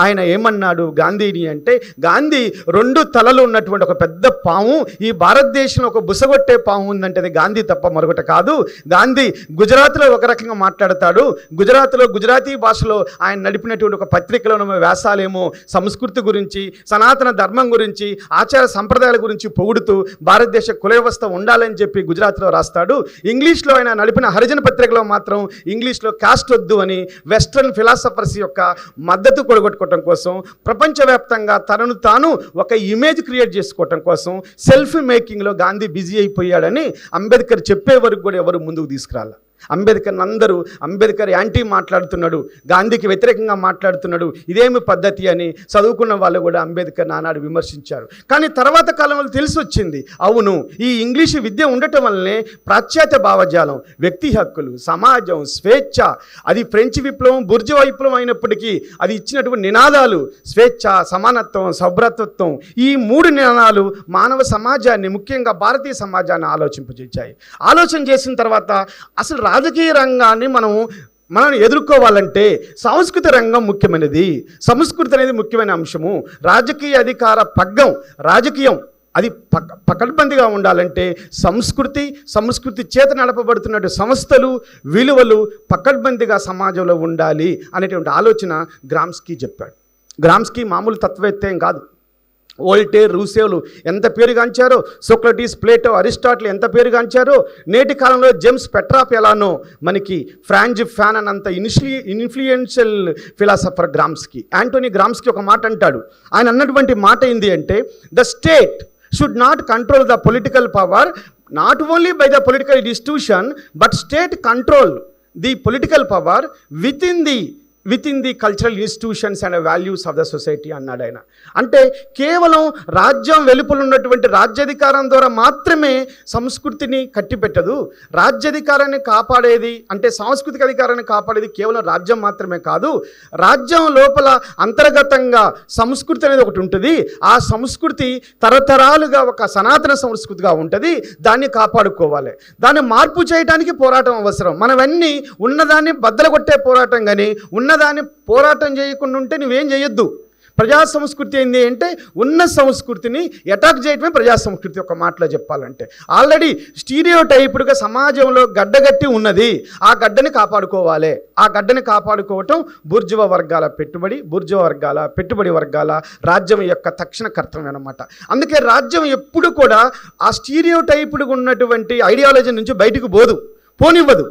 ఆయన ఏమన్నాడు గాంధీని అంటే, గాంధీ 2 తలలు ఉన్నటువంటి ఒక పెద్ద పాము, ఈ భారతదేశంలో ఒక బుసగొట్టే పాము ఉందంటే అది గాంధీ తప్ప మరొకటి కాదు. గాంధీ గుజరాత్లో ఒక రకంగా మాట్లాడతాడు, గుజరాత్లో గుజరాతీ భాషలో ఆయన నడిపినటువంటి ఒక పత్రికలో వ్యాసాలేమో సంస్కృతి గురించి, సనాతన ధర్మం గురించి, ఆచార సంప్రదాయాల గురించి పొగుడుతూ భారతదేశ కుల వ్యవస్థ ఉండాలని చెప్పి గుజరాత్లో రాస్తాడు. ఇంగ్లీష్లో ఆయన నడిపిన హరిజన పత్రికలో మాత్రం ఇంగ్లీష్లో కాస్ట్ వద్దు అని వెస్ట్రన్ ఫిలాసఫర్స్ యొక్క మద్దతు కొడగొట్టుకోవటం కోసం, ప్రపంచవ్యాప్తంగా తనను తాను ఒక ఇమేజ్ క్రియేట్ చేసుకోవటం కోసం సెల్ఫ్ మేకింగ్లో గాంధీ బిజీ అయిపోయాడని అంబేద్కర్ చెప్పే వరకు కూడా ఎవరు ముందుకు తీసుకురాలి. అంబేద్కర్ యాంటీ మాట్లాడుతున్నాడు, గాంధీకి వ్యతిరేకంగా మాట్లాడుతున్నాడు, ఇదేమి పద్ధతి అని చదువుకున్న వాళ్ళు కూడా అంబేద్కర్ నానాడు విమర్శించారు. కానీ తర్వాత కాలంలో తెలిసి వచ్చింది, అవును ఈ ఇంగ్లీషు విద్య ఉండటం వల్లనే పాశ్చాత్య భావజాలం, వ్యక్తి హక్కులు, సమాజం, స్వేచ్ఛ, అది ఫ్రెంచ్ విప్లవం, బుర్జువా విప్లవం అయినప్పటికీ అది ఇచ్చినటువంటి నినాదాలు స్వేచ్ఛ, సమానత్వం, సౌభ్రతత్వం, ఈ 3 నినాదాలు మానవ సమాజాన్ని, ముఖ్యంగా భారతీయ సమాజాన్ని ఆలోచింపజేశాయి. ఆలోచన చేసిన తర్వాత అసలు రాజకీయ రంగాన్ని మనం ఎదుర్కోవాలంటే సాంస్కృతిక రంగం ముఖ్యమైనది, సంస్కృతి అనేది ముఖ్యమైన అంశము. రాజకీయ అధికార పగ్గం, రాజకీయం అది పకడ్బందీగా ఉండాలంటే సంస్కృతి చేత నడపబడుతున్నటువంటి సంస్థలు, విలువలు పకడ్బందీగా సమాజంలో ఉండాలి అనేటువంటి ఆలోచన గ్రామ్స్కీ చెప్పాడు. గ్రామ్స్కీ మామూలు తత్వవేత్త కాదు. వోల్టేర్, రూసేవ్లు ఎంత పేరుగాంచారో, సోక్రటీస్, ప్లేటో, అరిస్టాటిల్ ఎంత పేరుగాంచారో, నేటి కాలంలో జేమ్స్ పెట్రాప్ ఎలానో మనకి ఫ్రాంజ్ ఫ్యానన్ అంత ఇన్ఫ్లుయెన్షియల్ ఫిలాసఫర్ గ్రామ్స్కీ. యాంటోనీ గ్రామ్స్కీ ఒక మాట అంటాడు. ఆయన అన్నటువంటి మాట ఏంటి అంటే, the state should not control the political power not only by the political institution but state control the political power within the cultural institutions and values of the society అన్నాడు ఆయన. అంటే కేవలం రాజ్యం వెలుపల ఉన్నటువంటి రాజ్యాధికారం ద్వారా మాత్రమే సంస్కృతిని కట్టిపెట్టదు. రాజ్యాధికారాన్ని కాపాడేది అంటే సాంస్కృతిక అధికారాన్ని కాపాడేది కేవలం రాజ్యం మాత్రమే కాదు. రాజ్యం లోపల అంతర్గతంగా సంస్కృతి అనేది ఒకటి ఉంటుంది. ఆ సంస్కృతి తరతరాలుగా ఒక సనాతన సంస్కృతిగా ఉంటుంది. దాన్ని కాపాడుకోవాలి. దాన్ని మార్పు చేయడానికి పోరాటం అవసరం. మనవన్నీ ఉన్నదాన్ని బద్దలగొట్టే పోరాటం, కానీ ఉన్నదాన్ని పోరాటం చేయకుండా ఉంటే నువ్వేం చేయొద్దు. ప్రజా సంస్కృతి ఏంది అంటే ఉన్న సంస్కృతిని అటాక్ చేయటమే ప్రజా సంస్కృతి. ఒక మాటలో చెప్పాలంటే ఆల్రెడీ స్టీరియోటైప్డ్గా సమాజంలో గడ్డగట్టి ఉన్నది. ఆ గడ్డని కాపాడుకోవాలి. ఆ గడ్డని కాపాడుకోవటం బూర్జువా వర్గాల పెట్టుబడి వర్గాల రాజ్యం యొక్క తక్షణ కర్తవ్యం అన్నమాట. అందుకే రాజ్యం ఎప్పుడు కూడా ఆ స్టీరియోటైప్డ్గా ఉన్నటువంటి ఐడియాలజీ నుంచి బయటకు పోనివ్వదు.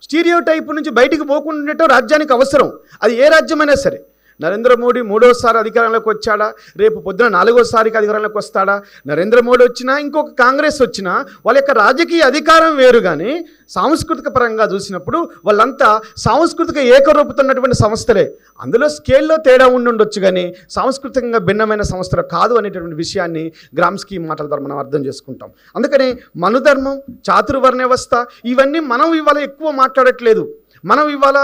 స్టీరియోటైప్ నుంచి బయటికి పోకుండా ఉండటం రాజ్యానికి అవసరం. అది ఏ రాజ్యమైనా సరే. నరేంద్ర మోడీ 3వసారి అధికారంలోకి వచ్చాడా, రేపు పొద్దున 4వసారికి అధికారంలోకి వస్తాడా, నరేంద్ర మోడీ వచ్చినా ఇంకొక కాంగ్రెస్ వచ్చినా వాళ్ళ యొక్క రాజకీయ అధికారం వేరు. కానీ సాంస్కృతిక పరంగా చూసినప్పుడు వాళ్ళంతా సాంస్కృతిక ఏకరూపుతున్నటువంటి సంస్థలే. అందులో స్కేల్లో తేడా ఉండొచ్చు కానీ సాంస్కృతికంగా భిన్నమైన సంస్థలు కాదు అనేటటువంటి విషయాన్ని గ్రామ్స్కీ మాటల ద్వారా మనం అర్థం చేసుకుంటాం. అందుకని మనుధర్మం, చాతుర్వర్ణ వ్యవస్థ ఇవన్నీ మనం ఇవాళ ఎక్కువ మాట్లాడట్లేదు. మనం ఇవాళ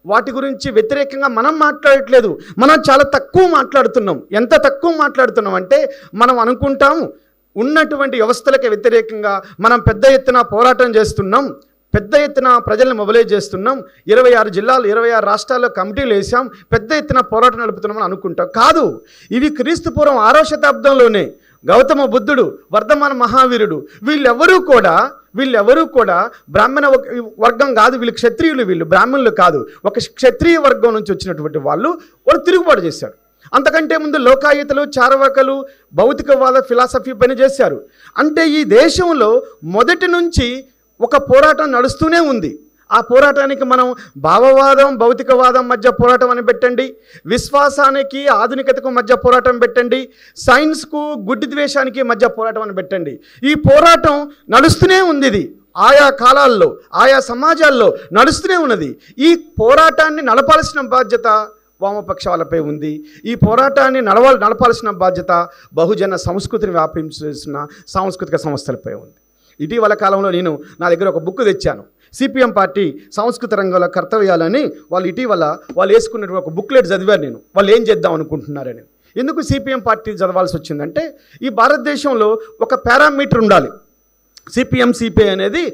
వాటి గురించి వ్యతిరేకంగా మనం మాట్లాడట్లేదు. మనం చాలా తక్కువ మాట్లాడుతున్నాం. ఎంత తక్కువ మాట్లాడుతున్నాం అంటే మనం అనుకుంటాము ఉన్నటువంటి వ్యవస్థలకు వ్యతిరేకంగా మనం పెద్ద ఎత్తున పోరాటం చేస్తున్నాం, పెద్ద ఎత్తున ప్రజల్ని మొబిలైజ్ చేస్తున్నాం, 26 జిల్లాలు 26 రాష్ట్రాల్లో కమిటీలు వేసాం, పెద్ద ఎత్తున పోరాటం నడుపుతున్నామని అనుకుంటాం. కాదు, ఇవి క్రీస్తు పూర్వం 6వ శతాబ్దంలోనే గౌతమ బుద్ధుడు, వర్ధమాన మహావీరుడు వీళ్ళెవరూ కూడా బ్రాహ్మణ వర్గం కాదు. వీళ్ళు క్షత్రియులు, వీళ్ళు బ్రాహ్మణులు కాదు. ఒక క్షత్రియ వర్గం నుంచి వచ్చినటువంటి వాళ్ళు తిరుగుబాటు చేశారు. అంతకంటే ముందు లోకాయుతలు, చార్వాకలు భౌతికవాద ఫిలాసఫీ పని చేశారు. అంటే ఈ దేశంలో మొదటి నుంచి ఒక పోరాటం నడుస్తూనే ఉంది. ఆ పోరాటానికి మనం భావవాదం, భౌతికవాదం మధ్య పోరాటం అని పెట్టండి, విశ్వాసానికి ఆధునికతకు మధ్య పోరాటం పెట్టండి, సైన్స్కు గుడ్డి ద్వేషానికి మధ్య పోరాటం అని పెట్టండి. ఈ పోరాటం నడుస్తూనే ఉంది. ఇది ఆయా కాలాల్లో ఆయా సమాజాల్లో నడుస్తూనే ఉన్నది. ఈ పోరాటాన్ని నడపాల్సిన బాధ్యత వామపక్షాలపై ఉంది. ఈ పోరాటాన్ని నడపాల్సిన బాధ్యత బహుజన సంస్కృతిని వ్యాపించేసిన సాంస్కృతిక సంస్థలపై ఉంది. ఇటీవల కాలంలో నేను నా దగ్గర ఒక బుక్ తెచ్చాను. సిపిఎం పార్టీ సాంస్కృతిక రంగంలో కర్తవ్యాలని వాళ్ళు వేసుకున్నటువంటి ఒక బుక్లెట్ చదివారు. నేను వాళ్ళు ఏం చేద్దాం అనుకుంటున్నారని. ఎందుకు సిపిఎం పార్టీ చదవాల్సి వచ్చిందంటే ఈ భారతదేశంలో ఒక పారామీటర్ ఉండాలి. సిపిఐ అనేది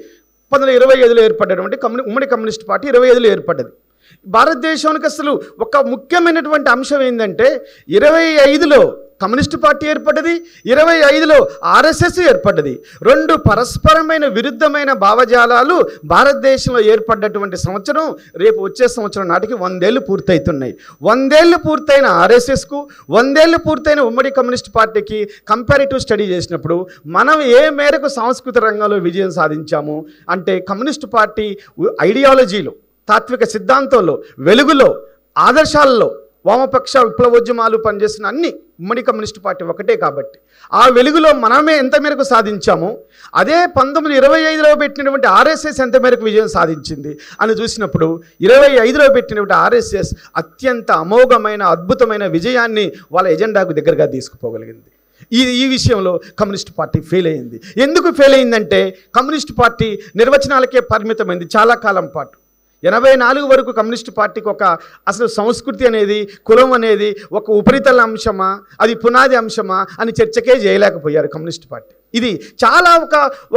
1925లో ఏర్పడ్డటువంటి ఉమ్మడి కమ్యూనిస్ట్ పార్టీ 25లో ఏర్పడ్డది. భారతదేశానికి అసలు ఒక ముఖ్యమైనటువంటి అంశం ఏంటంటే 25లో కమ్యూనిస్ట్ పార్టీ ఏర్పడ్డది, 25లో ఆర్ఎస్ఎస్ ఏర్పడ్డది. రెండు పరస్పరమైన విరుద్ధమైన భావజాలాలు భారతదేశంలో ఏర్పడ్డటువంటి సంవత్సరం రేపు వచ్చే సంవత్సరం నాటికి 100 ఏళ్ళు పూర్తవుతున్నాయి. 100 ఏళ్ళు పూర్తయిన ఆర్ఎస్ఎస్కు 100 ఏళ్ళు పూర్తయిన ఉమ్మడి కమ్యూనిస్ట్ పార్టీకి కంపారిటివ్ స్టడీ చేసినప్పుడు మనం ఏ మేరకు సాంస్కృతిక రంగంలో విజయం సాధించాము అంటే కమ్యూనిస్ట్ పార్టీ ఐడియాలజీలో, తాత్విక సిద్ధాంతంలో, వెలుగులో, ఆదర్శాలలో వామపక్ష విప్లవోద్యమాలు పనిచేసిన అన్ని ఉమ్మడి కమ్యూనిస్ట్ పార్టీ ఒకటే. కాబట్టి ఆ వెలుగులో మనమే ఎంత మేరకు సాధించామో అదే 1925లో పెట్టినటువంటి ఆర్ఎస్ఎస్ ఎంత మేరకు విజయం సాధించింది అని చూసినప్పుడు 25లో పెట్టినటువంటి ఆర్ఎస్ఎస్ అత్యంత అమోఘమైన అద్భుతమైన విజయాన్ని వాళ్ళ ఎజెండాకు దగ్గరగా తీసుకుపోగలిగింది. ఈ విషయంలో కమ్యూనిస్ట్ పార్టీ ఫెయిల్ అయింది. ఎందుకు ఫెయిల్ అయిందంటే కమ్యూనిస్ట్ పార్టీ నిర్వచనాలకే పరిమితమైంది చాలా కాలం పాటు. 84 వరకు కమ్యూనిస్ట్ పార్టీకి అసలు సంస్కృతి అనేది, కులం అనేది ఒక ఉపరితల అంశమా, అది పునాది అంశమా అని చర్చకే చేయలేకపోయారు కమ్యూనిస్ట్ పార్టీ. ఇది చాలా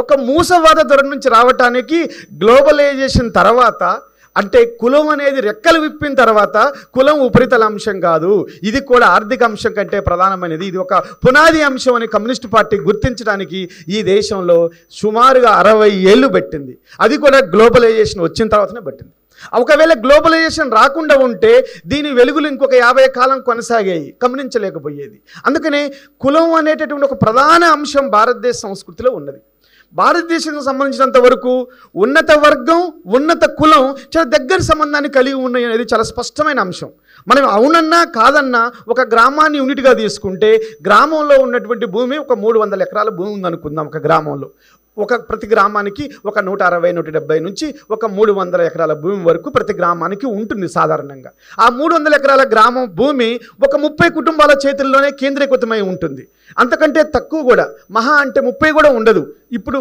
ఒక మూసవాద ధోరణి నుంచి రావటానికి గ్లోబలైజేషన్ తర్వాత, అంటే కులం అనేది రెక్కలు విప్పిన తర్వాత కులం ఉపరితల అంశం కాదు, ఇది కూడా ఆర్థిక అంశం కంటే ప్రధానమైనది, ఇది ఒక పునాది అంశం అని కమ్యూనిస్ట్ పార్టీ గుర్తించడానికి ఈ దేశంలో సుమారుగా 60 ఏళ్ళు పెట్టింది. అది కూడా గ్లోబలైజేషన్ వచ్చిన తర్వాతనే పట్టింది. ఒకవేళ గ్లోబలైజేషన్ రాకుండా ఉంటే దీని వెలుగులు ఇంకొక 50 కాలం కొనసాగాయి, గమనించలేకపోయేది. అందుకనే కులం అనేటటువంటి ఒక ప్రధాన అంశం భారతదేశ సంస్కృతిలో ఉన్నది. భారతదేశానికి సంబంధించినంత వరకు ఉన్నత వర్గం, ఉన్నత కులం చాలా దగ్గర సంబంధాన్ని కలిగి ఉన్నాయి అనేది చాలా స్పష్టమైన అంశం. మనం అవునన్నా కాదన్నా ఒక గ్రామాన్ని యూనిట్గా తీసుకుంటే గ్రామంలో ఉన్నటువంటి భూమి ఒక 300 ఎకరాల భూమి ఉందనుకుందాం. ఒక గ్రామంలో ప్రతి గ్రామానికి ఒక 160, 170 నుంచి ఒక 300 ఎకరాల భూమి వరకు ప్రతి గ్రామానికి ఉంటుంది సాధారణంగా. ఆ 300 ఎకరాల గ్రామం భూమి ఒక 30 కుటుంబాల చేతుల్లోనే కేంద్రీకృతమై ఉంటుంది. అంతకంటే తక్కువ కూడా, మహా అంటే 30 కూడా ఉండదు. ఇప్పుడు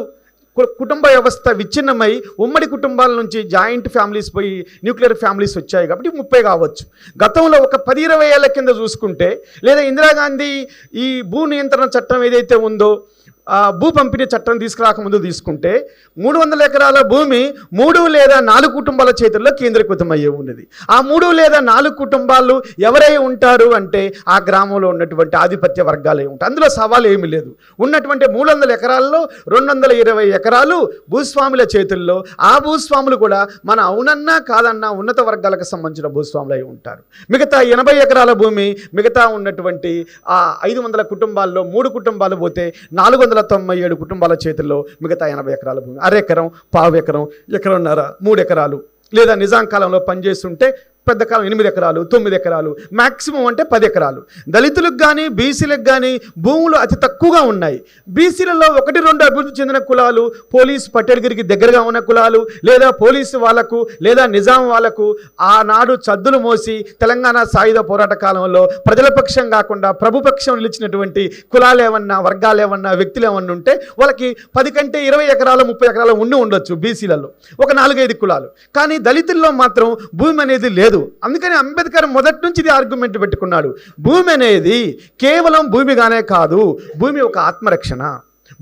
కుటుంబ వ్యవస్థ విచ్ఛిన్నమై ఉమ్మడి కుటుంబాల నుంచి జాయింట్ ఫ్యామిలీస్ పోయి న్యూక్లియర్ ఫ్యామిలీస్ వచ్చాయి కాబట్టి 30 కావచ్చు. గతంలో ఒక 10-20 ఏళ్ల కింద చూసుకుంటే, లేదా ఇందిరాగాంధీ ఈ భూ నియంత్రణ చట్టం ఏదైతే ఉందో, భూ పంపిణీ చట్టం తీసుకురాకముందు తీసుకుంటే 300 ఎకరాల భూమి 3 లేదా 4 కుటుంబాల చేతుల్లో కేంద్రీకృతమయ్యే ఉన్నది. ఆ 3 లేదా 4 కుటుంబాలు ఎవరై ఉంటారు అంటే ఆ గ్రామంలో ఉన్నటువంటి ఆధిపత్య వర్గాలే ఉంటాయి. అందులో సవాలు ఏమీ లేదు. ఉన్నటువంటి 300 ఎకరాల్లో 220 ఎకరాలు భూస్వాముల చేతుల్లో. ఆ భూస్వాములు కూడా మన అవునన్నా కాదన్నా ఉన్నత వర్గాలకు సంబంధించిన భూస్వాములు అయి ఉంటారు. మిగతా 80 ఎకరాల భూమి మిగతా ఉన్నటువంటి ఆ 500 కుటుంబాల్లో 3 కుటుంబాలు పోతే 497 కుటుంబాల చేతుల్లో మిగతా 80 ఎకరాల భూమి. అరెకరం, పావు ఎకరం, ఎకరంన్నర, 3 ఎకరాలు, లేదా నిజాం కాలంలో పనిచేస్తుంటే పెద్ద కాలం 8 ఎకరాలు, 9 ఎకరాలు, మ్యాక్సిమం అంటే 10 ఎకరాలు. దళితులకు కానీ బీసీలకు కానీ భూములు అతి తక్కువగా ఉన్నాయి. బీసీలలో 1-2 అభివృద్ధి చెందిన కులాలు, పోలీసు పట్టేడిగిరికి దగ్గరగా ఉన్న కులాలు, లేదా పోలీసు వాళ్లకు లేదా నిజాం వాళ్లకు ఆనాడు చద్దులు మోసి తెలంగాణ సాయుధ పోరాట కాలంలో ప్రజల పక్షం కాకుండా ప్రభుపక్షం నిలిచినటువంటి కులాలు ఏమన్నా, వర్గాలు ఏమన్నా, వ్యక్తులు ఏమన్నా ఉంటే వాళ్ళకి 10 కంటే 20 ఎకరాలు, 30 ఎకరాలు ఉండొచ్చు బీసీలలో, ఒక 4-5 కులాలు. కానీ దళితుల్లో మాత్రం భూమి అనేది లేదు. అందుకని అంబేద్కర్ మొదటి నుంచి ఇది ఆర్గ్యుమెంట్ పెట్టుకున్నాడు. భూమి అనేది కేవలం భూమిగానే కాదు, భూమి ఒక ఆత్మరక్షణ,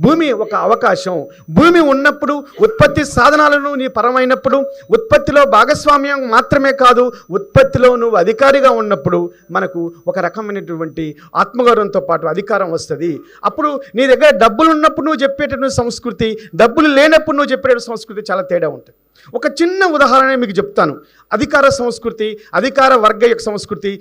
భూమి ఒక అవకాశం. భూమి ఉన్నప్పుడు ఉత్పత్తి సాధనాలను నీ పరమైనప్పుడు, ఉత్పత్తిలో భాగస్వామ్యం మాత్రమే కాదు, ఉత్పత్తిలో నువ్వు అధికారిగా ఉన్నప్పుడు మనకు ఒక రకమైనటువంటి ఆత్మగౌరవంతో పాటు అధికారం వస్తుంది. అప్పుడు నీ దగ్గర డబ్బులు ఉన్నప్పుడు నువ్వు చెప్పేటటువంటి సంస్కృతి, డబ్బులు లేనప్పుడు నువ్వు చెప్పేటటువంటి సంస్కృతి చాలా తేడా ఉంటుంది. ఒక చిన్న ఉదాహరణ మీకు చెప్తాను. అధికార సంస్కృతి, అధికార వర్గ యొక్క సంస్కృతి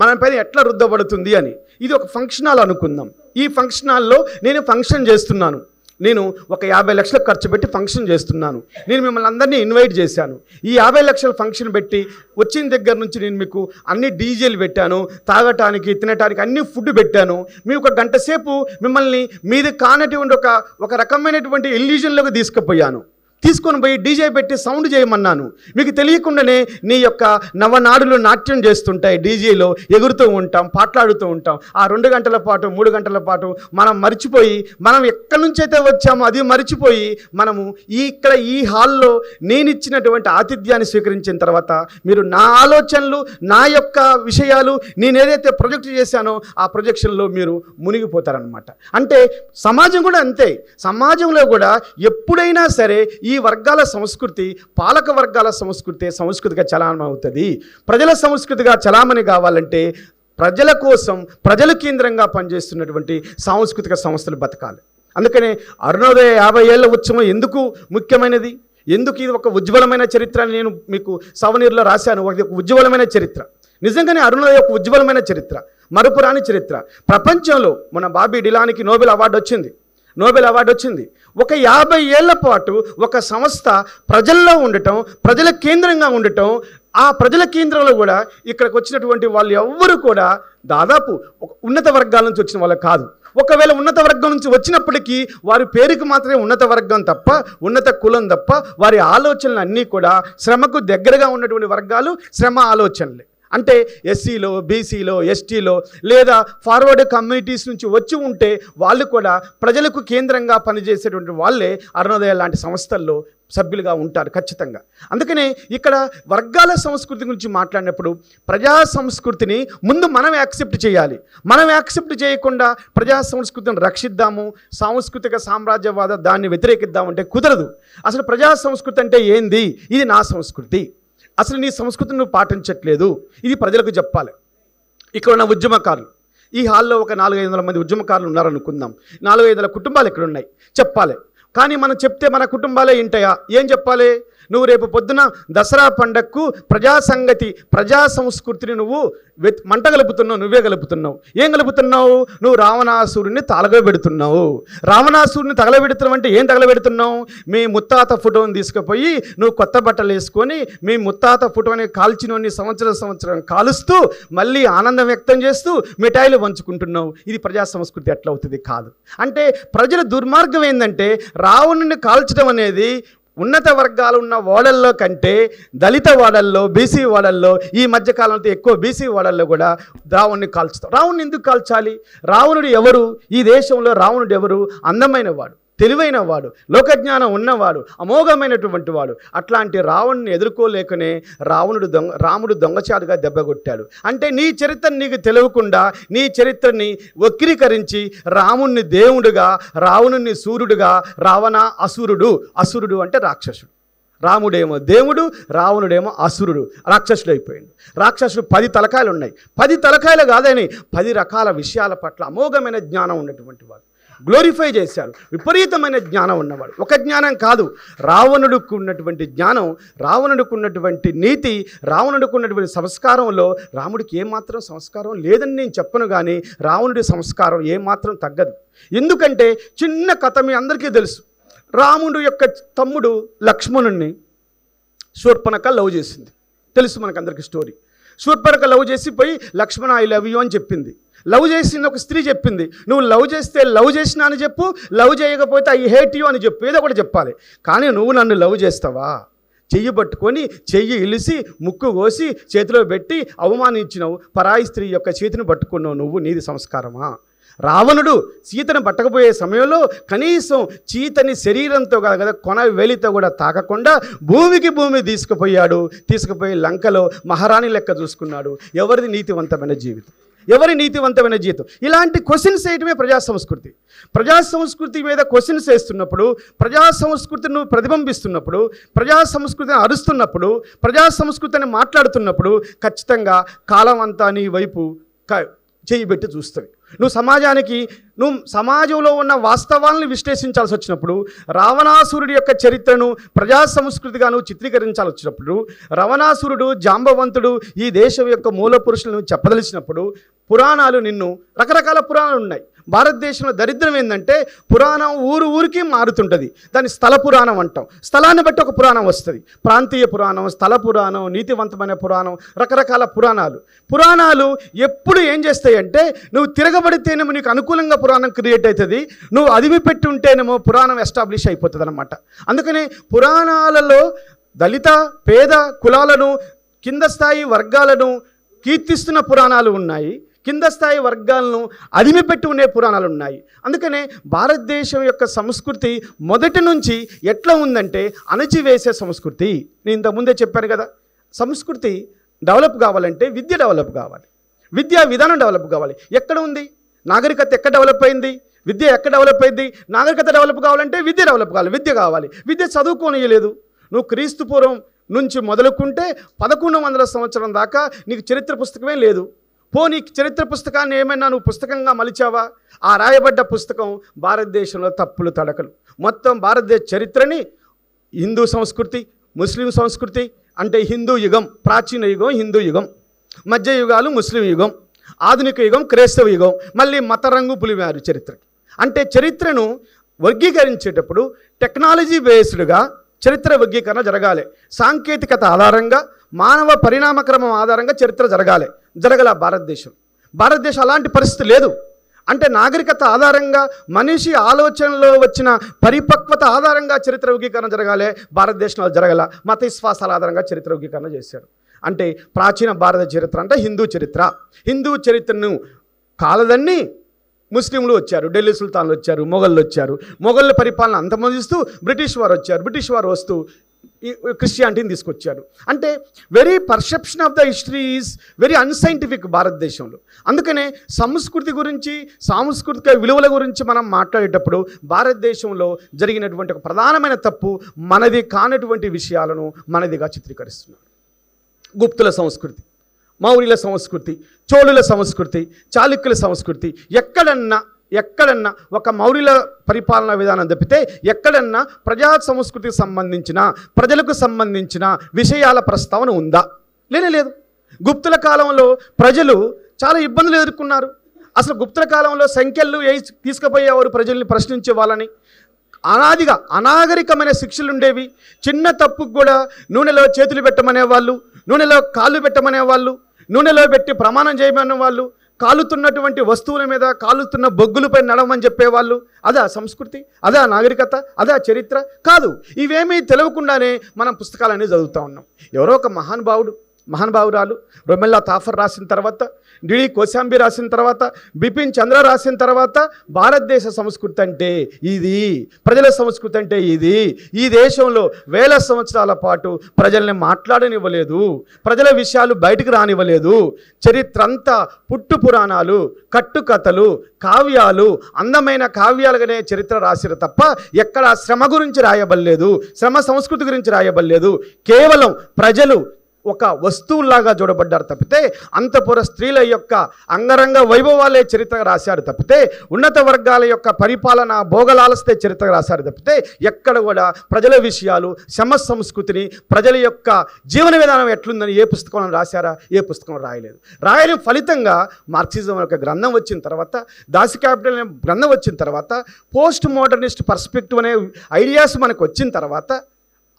మన పైన ఎట్లా రుద్దబడుతుంది అని. ఇది ఒక ఫంక్షన్ హాల్ అనుకుందాం. ఈ ఫంక్షన్ హాల్లో నేను ఫంక్షన్ చేస్తున్నాను. నేను ఒక 50 లక్షలు ఖర్చు పెట్టి ఫంక్షన్ చేస్తున్నాను. నేను మిమ్మల్ని అందరినీ ఇన్వైట్ చేశాను. ఈ 50 లక్షల ఫంక్షన్ పెట్టి వచ్చిన దగ్గర నుంచి నేను మీకు అన్ని డీజేలు పెట్టాను, తాగటానికి తినటానికి అన్ని ఫుడ్ పెట్టాను. మీ ఒక గంట సేపు మిమ్మల్ని మీది కానటువంటి ఒక రకమైనటువంటి ఇల్యూజన్లోకి తీసుకొని పోయి డీజే పెట్టి సౌండ్ చేయమన్నాను. మీకు తెలియకుండానే నీ యొక్క నవనాడులు నాట్యం చేస్తుంటాయి, డీజేలో ఎగురుతూ ఉంటాం, పాటలాడుతూ ఉంటాం. ఆ 2 గంటల పాటు 3 గంటల పాటు మనం మర్చిపోయి, మనం ఎక్కడి నుంచి అయితే వచ్చామో అది మర్చిపోయి మనము ఈ హాల్లో నేను ఇచ్చినటువంటి ఆతిథ్యాన్ని స్వీకరించిన తర్వాత మీరు నా ఆలోచనలు, నా యొక్క విషయాలు, నేను ఏదైతే ప్రొజెక్ట్ చేశానో ఆ ప్రొజెక్షన్లో మీరు మునిగిపోతారనమాట. అంటే సమాజం కూడా అంతే. సమాజంలో కూడా ఎప్పుడైనా సరే ఈ వర్గాల సంస్కృతి, పాలక వర్గాల సంస్కృతిగా చలామణి అవుతుంది. ప్రజల సంస్కృతిగా చలామణి కావాలంటే ప్రజల కోసం, ప్రజల కేంద్రంగా పనిచేస్తున్నటువంటి సాంస్కృతిక సంస్థలు బతకాలి. అందుకనే అరుణోదయ 50 ఏళ్ల ఉత్సవం ఎందుకు ముఖ్యమైనది, ఎందుకు ఇది ఒక ఉజ్వలమైన చరిత్ర అని నేను మీకు సవనీర్లో రాశాను. ఒక ఉజ్వలమైన చరిత్ర, నిజంగానే అరుణోదయ ఒక ఉజ్వలమైన చరిత్ర, మరుపురాని చరిత్ర. ప్రపంచంలో మన బాబీ డిలానికి నోబెల్ అవార్డు వచ్చింది. ఒక 50 ఏళ్ల పాటు ఒక సంస్థ ప్రజల్లో ఉండటం, ప్రజల కేంద్రంగా ఉండటం. ఆ ప్రజల కేంద్రంలో కూడా ఇక్కడికి వచ్చినటువంటి వాళ్ళు ఎవ్వరూ కూడా దాదాపు ఉన్నత వర్గాల నుంచి వచ్చిన వాళ్ళు కాదు. ఒకవేళ ఉన్నత వర్గం నుంచి వచ్చినప్పటికీ వారి పేరుకి మాత్రమే ఉన్నత వర్గం తప్ప, ఉన్నత కులం తప్ప, వారి ఆలోచనలు అన్నీ కూడా శ్రమకు దగ్గరగా ఉన్నటువంటి వర్గాలు, శ్రమ ఆలోచనలే. అంటే ఎస్సీలో, బీసీలో, ఎస్టీలో లేదా ఫార్వర్డ్ కమ్యూనిటీస్ నుంచి వచ్చి ఉంటే వాళ్ళు కూడా ప్రజలకు కేంద్రంగా పనిచేసేటువంటి వాళ్ళే అరుణోదయ లాంటి సంస్థల్లో సభ్యులుగా ఉంటారు ఖచ్చితంగా. అందుకనే ఇక్కడ వర్గాల సంస్కృతి గురించి మాట్లాడినప్పుడు ప్రజా సంస్కృతిని ముందు మనం యాక్సెప్ట్ చేయాలి. మనం యాక్సెప్ట్ చేయకుండా ప్రజా సంస్కృతిని రక్షిద్దాము, సాంస్కృతిక సామ్రాజ్యవాద దాన్ని వ్యతిరేకిద్దామంటే కుదరదు. అసలు ప్రజా సంస్కృతి అంటే ఏంది? ఇది నా సంస్కృతి, అసలు నీ సంస్కృతిని నువ్వు పాటించట్లేదు, ఇది ప్రజలకు చెప్పాలి. ఇక్కడ ఉన్న ఉద్యమకారులు, ఈ హాల్లో ఒక 400-500 మంది ఉద్యమకారులు ఉన్నారనుకుందాం. 400-500 కుటుంబాలు ఇక్కడ ఉన్నాయి, చెప్పాలి. కానీ మనం చెప్తే మన కుటుంబాలే వింటాయా? ఏం చెప్పాలి? నువ్వు రేపు పొద్దున దసరా పండగకు ప్రజా సంగతి ప్రజా సంస్కృతిని నువ్వు మంట కలుపుతున్నావు, నువ్వే కలుపుతున్నావు. ఏం కలుపుతున్నావు? నువ్వు రావణాసురుడిని తగలబెడుతున్నావు. రావణాసురుడిని తగలబెడుతున్నావు అంటే ఏం తగలబెడుతున్నావు? మీ ముత్తాత ఫోటోని తీసుకుపోయి నువ్వు కొత్త బట్టలు వేసుకొని మీ ముత్తాత ఫోటోని కాల్చినోని సంవత్సరం కాలుస్తూ మళ్ళీ ఆనందం వ్యక్తం చేస్తూ మిఠాయిలు పంచుకుంటున్నావు. ఇది ప్రజా సంస్కృతి ఎట్లా అవుతుంది? కాదు. అంటే ప్రజల దుర్మార్గం ఏంటంటే రావణుని కాల్చడం అనేది ఉన్నత వర్గాలు ఉన్న వాడల్లో కంటే దళిత వాడల్లో, బీసీ వాడల్లో, ఈ మధ్యకాలంలో ఎక్కువ బీసీ వాడల్లో కూడా రావణుని కాల్చుతాం. రావణుని ఎందుకు కాల్చాలి? రావణుడు ఎవరు? ఈ దేశంలో రావణుడు ఎవరు? అందమైన వాడు, తెలివైన వాడు, లోకజ్ఞానం ఉన్నవాడు, అమోఘమైనటువంటి వాడు. అట్లాంటి రావణుని ఎదుర్కోలేకనే రాముడు దొంగచాటుగా దెబ్బకొట్టాడు. అంటే నీ చరిత్ర నీకు తెలియకుండా నీ చరిత్రని వక్రీకరించి రాముణ్ణి దేవుడుగా, రావణుని సూర్యుడుగా, రావణ అసురుడు. అసురుడు అంటే రాక్షసుడు. రాముడేమో దేవుడు, రావణుడేమో అసురుడు, రాక్షసుడు అయిపోయింది. రాక్షసుడు 10 తలకాయలు ఉన్నాయి. 10 తలకాయలు కాదని 10 రకాల విషయాల పట్ల అమోఘమైన జ్ఞానం ఉన్నటువంటి వాడు. గ్లోరిఫై చేశారు. విపరీతమైన జ్ఞానం ఉన్నవాడు. ఒక జ్ఞానం కాదు, రావణుడికి ఉన్నటువంటి జ్ఞానం, రావణుడికి ఉన్నటువంటి నీతి, రావణుడికి ఉన్నటువంటి సంస్కారంలో రాముడికి ఏమాత్రం సంస్కారం లేదని నేను చెప్పను, కానీ రావణుడి సంస్కారం ఏమాత్రం తగ్గదు. ఎందుకంటే చిన్న కథ మీ అందరికీ తెలుసు. రాముడు యొక్క తమ్ముడు లక్ష్మణుణ్ణి శూర్పణఖ లవ్ చేసింది. తెలుసు మనకందరికీ స్టోరీ. శూర్పణఖ లవ్ చేసి పోయి లక్ష్మణ ఐ లవ్ యూ అని చెప్పింది. లవ్ చేసిన ఒక స్త్రీ చెప్పింది, నువ్వు లవ్ చేస్తే లవ్ చేసినా అని చెప్పు, లవ్ చేయకపోతే ఐ హేట్ యూ అని చెప్పు, ఏదో ఒకటి చెప్పాలి. కానీ నువ్వు నన్ను లవ్ చేస్తావా? చెయ్యి పట్టుకొని చెయ్యి ఇలిసి ముక్కు కోసి చేతిలో పెట్టి అవమానించినవు, పరాయి స్త్రీ యొక్క చేతిని పట్టుకున్నావు. నువ్వు నీది సంస్కారమా? రావణుడు సీతను పట్టకపోయే సమయంలో కనీసం చీతని శరీరంతో కాదు కదా, కొన వేలితో కూడా తాకకుండా భూమికి భూమి తీసుకుపోయి లంకలో మహారాణి లెక్క చూసుకున్నాడు. ఎవరిది నీతివంతమైన జీవితం? ఎవరి నీతివంతమైన జీవితం? ఇలాంటి క్వశ్చన్స్ వేయటమే ప్రజా సంస్కృతి. ప్రజా సంస్కృతి మీద క్వశ్చన్స్ వేస్తున్నప్పుడు, ప్రజా సంస్కృతిని నువ్వు ప్రతిబింబిస్తున్నప్పుడు, ప్రజా సంస్కృతిని అరుస్తున్నప్పుడు, ప్రజా సంస్కృతిని మాట్లాడుతున్నప్పుడు ఖచ్చితంగా కాలం అంతా నీ వైపు చేయి పెట్టి చూస్తుంది. నువ్వు సమాజంలో ఉన్న వాస్తవాలను విశ్లేషించాల్సి వచ్చినప్పుడు, రావణాసురుడి యొక్క చరిత్రను ప్రజా సంస్కృతిగా నువ్వు చిత్రీకరించాల్సి వచ్చినప్పుడు, రావణాసురుడు జాంబవంతుడు ఈ దేశం యొక్క మూల పురుషులను చెప్పదలిచినప్పుడు పురాణాలు రకరకాల పురాణాలు ఉన్నాయి. భారతదేశంలో దరిద్రం ఏంటంటే పురాణం ఊరికి మారుతుంటుంది. దాన్ని స్థల పురాణం అంటాం. స్థలాన్ని బట్టి ఒక పురాణం వస్తుంది. ప్రాంతీయ పురాణం, స్థల పురాణం, నీతివంతమైన పురాణం, రకరకాల పురాణాలు ఎప్పుడు ఏం చేస్తాయంటే నువ్వు తిరగబడితేనేమో నీకు అనుకూలంగా పురాణం క్రియేట్ అవుతుంది, నువ్వు అదిమి పెట్టి ఉంటేనేమో పురాణం ఎస్టాబ్లిష్ అయిపోతుంది అన్నమాట. అందుకనే పురాణాలలో దళిత పేద కులాలను, కింద స్థాయి వర్గాలను కీర్తిస్తున్న పురాణాలు ఉన్నాయి, కింద స్థాయి వర్గాలను అదిమిపెట్టి ఉండే పురాణాలు ఉన్నాయి. అందుకనే భారతదేశం యొక్క సంస్కృతి మొదటి నుంచి ఎట్లా ఉందంటే అణచివేసే సంస్కృతి. నేను ఇంతకుముందే చెప్పాను కదా, సంస్కృతి డెవలప్ కావాలంటే విద్య డెవలప్ కావాలి, విద్యా విధానం డెవలప్ కావాలి. ఎక్కడ ఉంది నాగరికత? ఎక్కడ డెవలప్ అయింది? విద్య ఎక్కడ డెవలప్ అయింది? నాగరికత డెవలప్ కావాలంటే విద్య డెవలప్ కావాలి, విద్య కావాలి. విద్య చదువుకోనియలేదు. నువ్వు క్రీస్తు పూర్వం నుంచి మొదలుకుంటే 1100 సంవత్సరం దాకా నీకు చరిత్ర పుస్తకమే లేదు. పోనీ చరిత్ర పుస్తకాన్ని ఏమైనా నువ్వు పుస్తకంగా మలిచావా? ఆ రాయబడ్డ పుస్తకం భారతదేశంలో తప్పులు తడకలు. మొత్తం భారతదేశ చరిత్రని హిందూ సంస్కృతి, ముస్లిం సంస్కృతి అంటే హిందూ యుగం, ప్రాచీన యుగం హిందూ యుగం, మధ్యయుగాలు ముస్లిం యుగం, ఆధునిక యుగం క్రైస్తవ యుగం, మళ్ళీ మత రంగు పులివారు చరిత్రకి. అంటే చరిత్రను వర్గీకరించేటప్పుడు టెక్నాలజీ బేస్డ్గా చరిత్ర వర్గీకరణ జరగాలి. సాంకేతికత ఆధారంగా, మానవ పరిణామక్రమం ఆధారంగా చరిత్ర జరగల భారతదేశం అలాంటి పరిస్థితి లేదు. అంటే నాగరికత ఆధారంగా, మనిషి ఆలోచనలో వచ్చిన పరిపక్వత ఆధారంగా చరిత్ర వర్గీకరణ జరగాలి. భారతదేశంలో జరగల. మత విశ్వాసాల ఆధారంగా చరిత్ర వర్గీకరణ చేశారు. అంటే ప్రాచీన భారత చరిత్ర అంటే హిందూ చరిత్రను కాలదన్ని ముస్లింలు వచ్చారు, ఢిల్లీ సుల్తాన్లు వచ్చారు, మొఘళ్ళు వచ్చారు, మొఘళ్ళ పరిపాలన అంతమొందిస్తూ బ్రిటిష్ వారు వచ్చారు, బ్రిటిష్ వారు వస్తూ క్రిస్టియానిటీని తీసుకొచ్చారు. అంటే very perception of the history is very unscientific భారతదేశంలో. అందుకనే సంస్కృతి గురించి, సాంస్కృతిక విలువల గురించి మనం మాట్లాడేటప్పుడు భారతదేశంలో జరిగినటువంటి ఒక ప్రధానమైన తప్పు మనది కానటువంటి విషయాలను మనదిగా చిత్రీకరిస్తున్నారు. గుప్తుల సంస్కృతి, మౌర్యుల సంస్కృతి, చోళుల సంస్కృతి, చాళుక్యుల సంస్కృతి, ఎక్కడన్నా ఎక్కడన్నా ఒక మౌర్యుల పరిపాలనా విధానం తప్పితే ఎక్కడన్నా ప్రజా సంస్కృతికి సంబంధించిన ప్రజలకు సంబంధించిన విషయాల ప్రస్తావన ఉందా? లేదు. గుప్తుల కాలంలో ప్రజలు చాలా ఇబ్బందులు ఎదుర్కొన్నారు. అసలు గుప్తుల కాలంలో సంఖ్యలు తీసుకుపోయేవారు ప్రజల్ని ప్రశ్నించే వాళ్ళని. అనాదిగా అనాగరికమైన శిక్షలు ఉండేవి. చిన్న తప్పుకు కూడా నూనెలో చేతులు పెట్టమనేవాళ్ళు, నూనెలో కాళ్ళు పెట్టమనేవాళ్ళు, నూనెలో పెట్టి ప్రమాణం చేయమనే వాళ్ళు, కాలుతున్నటువంటి వస్తువుల మీద కాలుతున్న బొగ్గులపై నడవమని చెప్పేవాళ్ళు. అదా సంస్కృతి? అదా నాగరికత? అదా చరిత్ర? కాదు. ఇవేమీ తెలియకుండానే మనం పుస్తకాలన్నీ చదువుతూ ఉన్నాం. ఎవరో ఒక మహానుభావురాలు రొమెల్లా తాఫర్ రాసిన తర్వాత, డిడి కోశాంబి రాసిన తర్వాత, బిపిన్ చంద్ర రాసిన తర్వాత భారతదేశ సంస్కృతి అంటే ఇది, ప్రజల సంస్కృతి అంటే ఇది, ఈ దేశంలో వేల సంవత్సరాల పాటు ప్రజల్ని మాట్లాడనివ్వలేదు, ప్రజల విషయాలు బయటకు రానివ్వలేదు, చరిత్ర అంతా పుట్టు పురాణాలు, కట్టుకథలు, కావ్యాలు, అందమైన కావ్యాలుగానే చరిత్ర రాసిరు తప్ప ఎక్కడ శ్రమ గురించి రాయబడలేదు, శ్రమ సంస్కృతి గురించి రాయబడలేదు. కేవలం ప్రజలు ఒక వస్తువులాగా చూడబడ్డారు తప్పితే, అంతఃపుర స్త్రీల యొక్క అంగరంగ వైభవాలే చరిత్ర రాశారు తప్పితే, ఉన్నత వర్గాల యొక్క పరిపాలన భోగలాలస్తే చరిత్ర రాశారు తప్పితే, ఎక్కడ కూడా ప్రజల విషయాలు, శ్రమ సంస్కృతిని, ప్రజల యొక్క జీవన విధానం ఎట్లుందని ఏ పుస్తకంలో రాశారా? ఏ పుస్తకం రాయలేదు. రాయని ఫలితంగా మార్క్సిజం యొక్క గ్రంథం వచ్చిన తర్వాత, దాసి క్యాపిటల్ అనే గ్రంథం వచ్చిన తర్వాత, పోస్ట్ మోడర్నిస్ట్ పర్స్పెక్టివ్ అనే ఐడియాస్ మనకు వచ్చిన తర్వాత,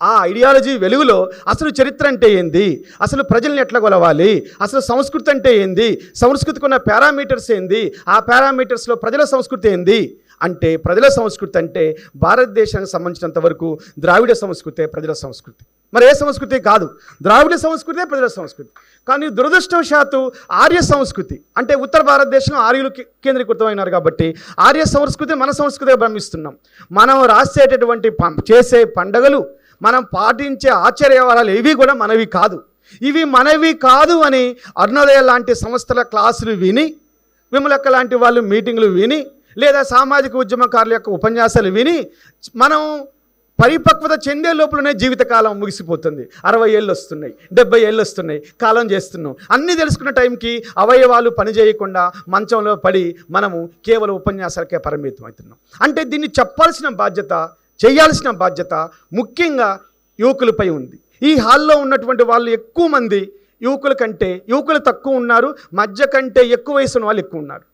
ఆ ఐడియాలజీ వెలుగులో అసలు చరిత్ర అంటే ఏంది, అసలు ప్రజల్ని ఎట్లా కొలవాలి, అసలు సంస్కృతి అంటే ఏంది, సంస్కృతికి ఉన్న పారామీటర్స్ ఏంది, ఆ పారామీటర్స్లో ప్రజల సంస్కృతి ఏంది అంటే, ప్రజల సంస్కృతి అంటే భారతదేశానికి సంబంధించినంత వరకు ద్రావిడ సంస్కృతే ప్రజల సంస్కృతి. మరి ఏ సంస్కృతి కాదు, ద్రావిడ సంస్కృతే ప్రజల సంస్కృతి. కానీ దురదృష్టవశాత్తు ఆర్య సంస్కృతి అంటే ఉత్తర భారతదేశంలో ఆర్యులు కేంద్రీకృతమైనారు కాబట్టి ఆర్య సంస్కృతి మన సంస్కృతిగా భ్రమిస్తున్నాం. మనం రాసేటటువంటి చేసే పండగలు, మనం పాటించే ఆచార్య వ్యవహారాలు ఇవి కూడా మనవి కాదు. ఇవి మనవి కాదు అని అరుణోదయ లాంటి సంస్థల క్లాసులు విని, విమలక్క లాంటి వాళ్ళు మీటింగులు విని, లేదా సామాజిక ఉద్యమకారుల యొక్క ఉపన్యాసాలు విని మనం పరిపక్వత చెందే లోపలనే జీవితకాలం ముగిసిపోతుంది. 60 ఏళ్ళు వస్తున్నాయి, 70 ఏళ్ళు వస్తున్నాయి, కాలం చేస్తున్నాం. అన్నీ తెలుసుకున్న టైంకి అవయవాలు పనిచేయకుండా మంచంలో పడి మనము కేవలం ఉపన్యాసాలకే పరిమితం అవుతున్నాం. అంటే దీన్ని చెప్పాల్సిన బాధ్యత, చేయాల్సిన బాధ్యత ముఖ్యంగా యువకులపై ఉంది. ఈ హాల్లో ఉన్నటువంటి వాళ్ళు ఎక్కువ మంది యువకులు తక్కువ ఉన్నారు, మధ్య కంటే ఎక్కువ వయసు ఉన్న వాళ్ళు ఎక్కువ ఉన్నారు.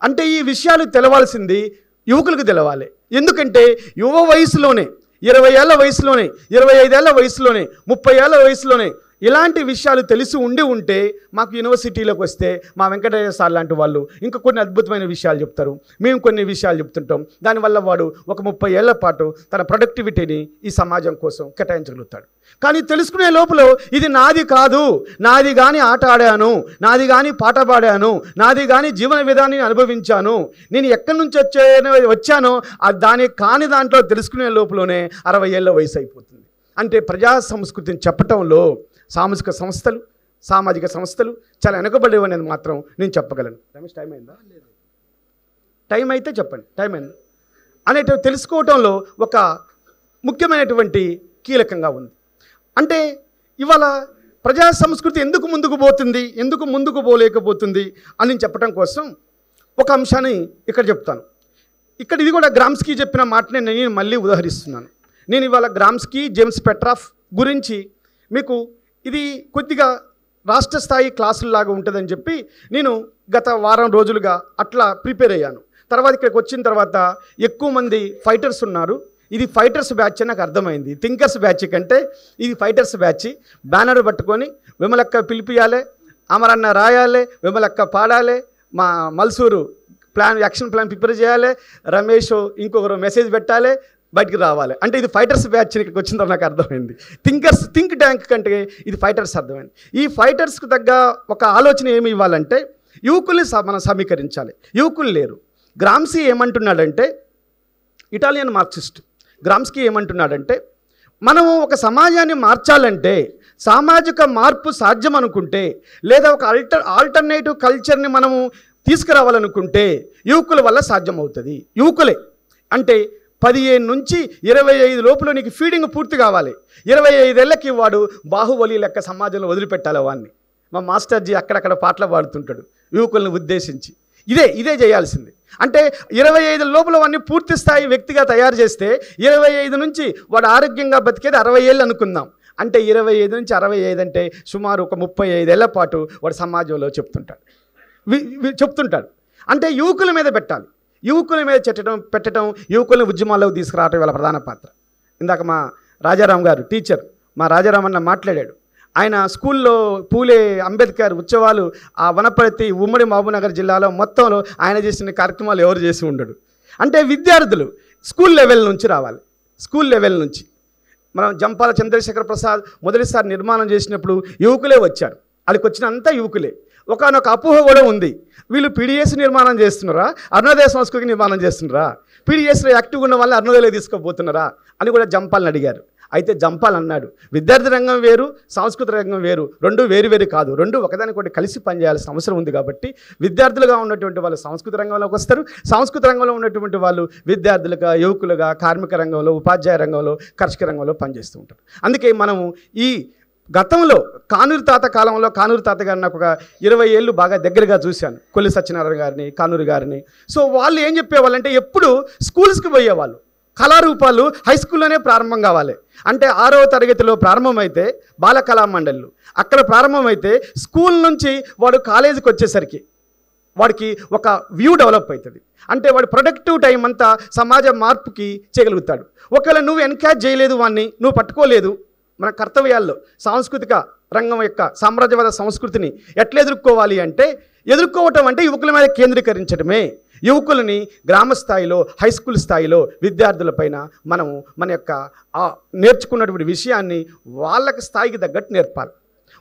అంటే ఈ విషయాలు తెలవాల్సింది యువకులకు తెలవాలి. ఎందుకంటే యువ వయసులోనే, 20 ఏళ్ల వయసులోనే, 25 ఏళ్ల వయసులోనే, 30 ఏళ్ల వయసులోనే ఇలాంటి విషయాలు తెలిసి ఉంటే మాకు యూనివర్సిటీలోకి వస్తే మా వెంకటయ్య సార్ లాంటి వాళ్ళు ఇంకా కొన్ని అద్భుతమైన విషయాలు చెప్తారు, మేము కొన్ని విషయాలు చెప్తుంటాం. దానివల్ల వాడు ఒక 30 ఏళ్ల పాటు తన ప్రొడక్టివిటీని ఈ సమాజం కోసం కేటాయించగలుగుతాడు. కానీ తెలుసుకునే లోపల ఇది నాది కాదు, నాది కానీ ఆట ఆడాను, నాది కానీ పాట పాడాను, నాది కానీ జీవన విధానాన్ని అనుభవించాను, నేను ఎక్కడి నుంచి వచ్చానో దాని కాని దాంట్లో తెలుసుకునే లోపలనే 60 ఏళ్ల వయసు అయిపోతుంది. అంటే ప్రజా సంస్కృతిని చెప్పటంలో సామాజిక సంస్థలు చాలా వెనుకబడేవి అనేది మాత్రం నేను చెప్పగలను. రమేష్, టైం అయిందా? టైం అయితే చెప్పండి, టైం అయింది అనేటివి తెలుసుకోవటంలో ఒక ముఖ్యమైనటువంటి కీలకంగా ఉంది. అంటే ఇవాళ ప్రజా సంస్కృతి ఎందుకు ముందుకు పోతుంది, ఎందుకు ముందుకు పోలేకపోతుంది అని చెప్పడం కోసం ఒక అంశాన్ని ఇక్కడ చెప్తాను. ఇక్కడ ఇది కూడా గ్రామ్స్కీ చెప్పిన మాటనే నేను మళ్ళీ ఉదాహరిస్తున్నాను. నేను ఇవాళ గ్రామ్స్కీ, జేమ్స్ పెట్రాఫ్ గురించి మీకు ఇది కొద్దిగా రాష్ట్ర స్థాయి క్లాసుల్లాగా ఉంటుందని చెప్పి నేను గత వారం రోజులుగా అట్లా ప్రిపేర్ అయ్యాను. తర్వాత ఇక్కడికి వచ్చిన తర్వాత ఎక్కువ మంది ఫైటర్స్ ఉన్నారు. ఇది ఫైటర్స్ బ్యాచ్ అని నాకు అర్థమైంది. థింకర్స్ బ్యాచ్ కంటే ఇది ఫైటర్స్ బ్యాచ్. బ్యానర్ పట్టుకొని విమలక్క పిలిపియాలి, అమరన్న రాయాలి, విమలక్క పాడాలి, మా మల్సూరు యాక్షన్ ప్లాన్ ప్రిపేర్ చేయాలి, రమేష్ ఇంకొకరు మెసేజ్ పెట్టాలి, బయటికి రావాలి. అంటే ఇది ఫైటర్స్ బ్యాచ్ ఇక్కడికి వచ్చిన తర్వాత నాకు అర్థమైంది. థింక్ ట్యాంక్ కంటే ఇది ఫైటర్స్ అర్థమైంది. ఈ ఫైటర్స్కి తగ్గ ఒక ఆలోచన ఏమి ఇవ్వాలంటే యువకుల్ని మనం సమీకరించాలి. యువకులు లేరు. గ్రామ్స్కీ ఏమంటున్నాడంటే, ఇటాలియన్ మార్క్సిస్ట్ గ్రామ్స్కీ ఏమంటున్నాడంటే, మనము ఒక సమాజాన్ని మార్చాలంటే, సామాజిక మార్పు సాధ్యం అనుకుంటే, లేదా ఒక ఆల్టర్నేటివ్ కల్చర్ని మనము తీసుకురావాలనుకుంటే యువకుల వల్ల సాధ్యమవుతుంది. యువకులే అంటే 15 నుంచి 25 లోపల నీకు ఫీడింగ్ పూర్తి కావాలి. 25 ఏళ్ళకి వాడు బాహుబలి లెక్క సమాజంలో వదిలిపెట్టాలి వాడిని. మా మాస్టర్జీ అక్కడక్కడ పాటలు పాడుతుంటాడు యువకులను ఉద్దేశించి. ఇదే చేయాల్సింది. అంటే 25 లోపల వాడిని పూర్తి స్థాయి వ్యక్తిగా తయారు చేస్తే 25 నుంచి వాడు ఆరోగ్యంగా బతికేది 60 ఏళ్ళు అనుకుందాం. అంటే 25 నుంచి 65 అంటే సుమారు ఒక 35 ఏళ్ల పాటు వాడు సమాజంలో చెప్తుంటాడు. అంటే యువకుల మీద పెట్టాలి, యువకుల మీద పెట్టడం, యువకులను ఉద్యమాల్లోకి తీసుకురావడం వాళ్ళ ప్రధాన పాత్ర. ఇందాక మా రాజారాం గారు టీచర్, మా రాజారాం అన్న మాట్లాడాడు. ఆయన స్కూల్లో పూలే అంబేద్కర్ ఉత్సవాలు ఆ వనపర్తి ఉమ్మడి మహబూబ్నగర్ జిల్లాలో మొత్తంలో ఆయన చేసిన కార్యక్రమాలు ఎవరు చేసి ఉండడు. అంటే విద్యార్థులు స్కూల్ లెవెల్ నుంచి రావాలి. స్కూల్ లెవెల్ నుంచి మనం జంపాల చంద్రశేఖర్ ప్రసాద్ మొదటిసారి నిర్మాణం చేసినప్పుడు యువకులే వచ్చారు. అక్కడికి వచ్చినంతా యువకులే. ఒకనొక అపోహ కూడా ఉంది, వీళ్ళు పీడిఎస్ నిర్మాణం చేస్తున్నారా, అరుణోదయ సంస్కృతి నిర్మాణం చేస్తున్నారా, పీడిఎస్లో యాక్టివ్గా ఉన్న వాళ్ళని అరుణోదయలో తీసుకోబోతున్నారా అని కూడా జంపాలని అడిగారు. అయితే జంపాల్ అన్నాడు, విద్యార్థి రంగం వేరు, సాంస్కృతిక రంగం వేరు, రెండు వేరు కాదు, రెండు ఒకదానికొకటి కలిసి పనిచేయాల్సిన అవసరం ఉంది. కాబట్టి విద్యార్థులుగా ఉన్నటువంటి వాళ్ళు సాంస్కృతిక రంగంలోకి వస్తారు, సాంస్కృతిక రంగంలో ఉన్నటువంటి వాళ్ళు విద్యార్థులుగా, యువకులుగా కార్మిక రంగంలో, ఉపాధ్యాయ రంగంలో, కర్షక రంగంలో పనిచేస్తూ ఉంటారు. అందుకే మనము ఈ గతంలో కానూరు తాత కాలంలో, కానూరు తాత గారిని నాకు ఒక 20 ఏళ్ళు బాగా దగ్గరగా చూశాను, కొల్లి సత్యనారాయణ గారిని, కానూరు గారిని. సో వాళ్ళు ఏం చెప్పేవాళ్ళంటే ఎప్పుడు స్కూల్స్కి పోయేవాళ్ళు, కళారూపాలు హై స్కూల్లోనే ప్రారంభం కావాలి. అంటే 6వ తరగతిలో ప్రారంభమైతే బాల కళామండళ్ళు అక్కడ ప్రారంభమైతే స్కూల్ నుంచి వాడు కాలేజీకి వచ్చేసరికి వాడికి ఒక వ్యూ డెవలప్ అవుతుంది. అంటే వాడు ప్రొడక్టివ్ టైం అంతా సమాజ మార్పుకి చేయగలుగుతాడు. ఒకవేళ నువ్వు ఎన్కరేజ్ చేయలేదు, వాడిని నువ్వు పట్టుకోలేదు, మన కర్తవ్యాల్లో సాంస్కృతిక రంగం యొక్క సామ్రాజ్యవాద సంస్కృతిని ఎట్లా ఎదుర్కోవాలి అంటే, ఎదుర్కోవటం అంటే యువకుల మీద కేంద్రీకరించడమే. యువకులని గ్రామ స్థాయిలో, హై స్కూల్ స్థాయిలో విద్యార్థులపైన మనము మన యొక్క నేర్చుకున్నటువంటి విషయాన్ని వాళ్ళకి స్థాయికి తగ్గట్టు నేర్పాలి.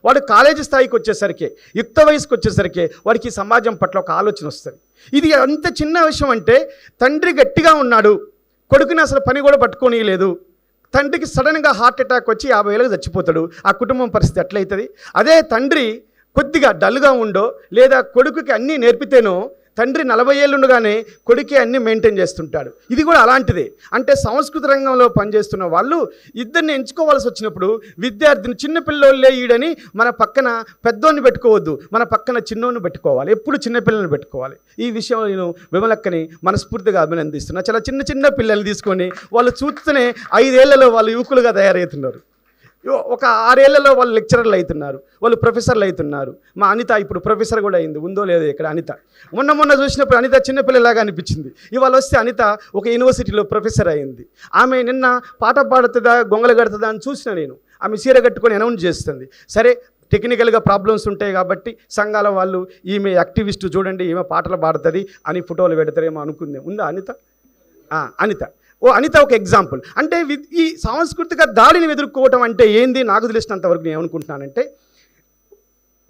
వాడు కాలేజీ స్థాయికి వచ్చేసరికి, యుక్త వయసుకు వచ్చేసరికి వాడికి సమాజం పట్ల ఒక ఆలోచన వస్తుంది. ఇది అంత చిన్న విషయం అంటే, తండ్రి గట్టిగా ఉన్నాడు, కొడుకుని అసలు పని కూడా పట్టుకోనీయలేదు, తండ్రికి సడన్గా హార్ట్ అటాక్ వచ్చి 50 ఏళ్ళకి చచ్చిపోతాడు, ఆ కుటుంబం పరిస్థితి ఎట్లయితుంది? అదే తండ్రి కొద్దిగా డల్గా ఉండో లేదా కొడుకుకి అన్నీ నేర్పితేనో తండ్రి 40 ఏళ్ళు ఉండగానే కొడుకే అన్నీ మెయింటైన్ చేస్తుంటాడు. ఇది కూడా అలాంటిదే. అంటే సంస్కృతి రంగంలో పనిచేస్తున్న వాళ్ళు ఇద్దరిని ఎంచుకోవాల్సి వచ్చినప్పుడు విద్యార్థిని చిన్నపిల్లోళ్ళే ఈడని మన పక్కన పెద్దోన్ని పెట్టుకోవద్దు, మన పక్కన చిన్నోన్ని పెట్టుకోవాలి, ఎప్పుడు చిన్నపిల్లల్ని పెట్టుకోవాలి. ఈ విషయంలో నేను విమలక్కని మనస్ఫూర్తిగా అభినందిస్తున్నా. చాలా చిన్న పిల్లల్ని తీసుకొని వాళ్ళు చూస్తూనే 5 ఏళ్లలో వాళ్ళు యువకులుగా తయారవుతున్నారు. ఒక 6 ఏళ్లలో వాళ్ళు లెక్చరర్లు అవుతున్నారు, వాళ్ళు ప్రొఫెసర్లు అవుతున్నారు. మా అనిత ఇప్పుడు ప్రొఫెసర్ కూడా అయింది, ఉందో లేదో ఇక్కడ అనిత. మొన్న చూసినప్పుడు అనిత చిన్నపిల్లలాగా అనిపించింది. ఇవాళ వస్తే అనిత ఒక యూనివర్సిటీలో ప్రొఫెసర్ అయింది. ఆమె నిన్న పాట పాడుతుందా, గొంగలు కడుతుందా అని చూసిన నేను. ఆమె చీర కట్టుకొని అనౌన్స్ చేస్తుంది. సరే, టెక్నికల్గా ప్రాబ్లమ్స్ ఉంటాయి కాబట్టి సంఘాల వాళ్ళు ఈమె యాక్టివిస్ట్ చూడండి, ఈమె పాటలు పాడుతుంది అని ఫోటోలు పెడతారేమో అనుకుంది. ఉందా అనిత? అనిత అనిత ఒక ఎగ్జాంపుల్. అంటే ఈ సాంస్కృతిక దాడిని ఎదుర్కోవటం అంటే ఏంది నాకు తెలిసినంతవరకు నేను ఏమనుకుంటున్నానంటే,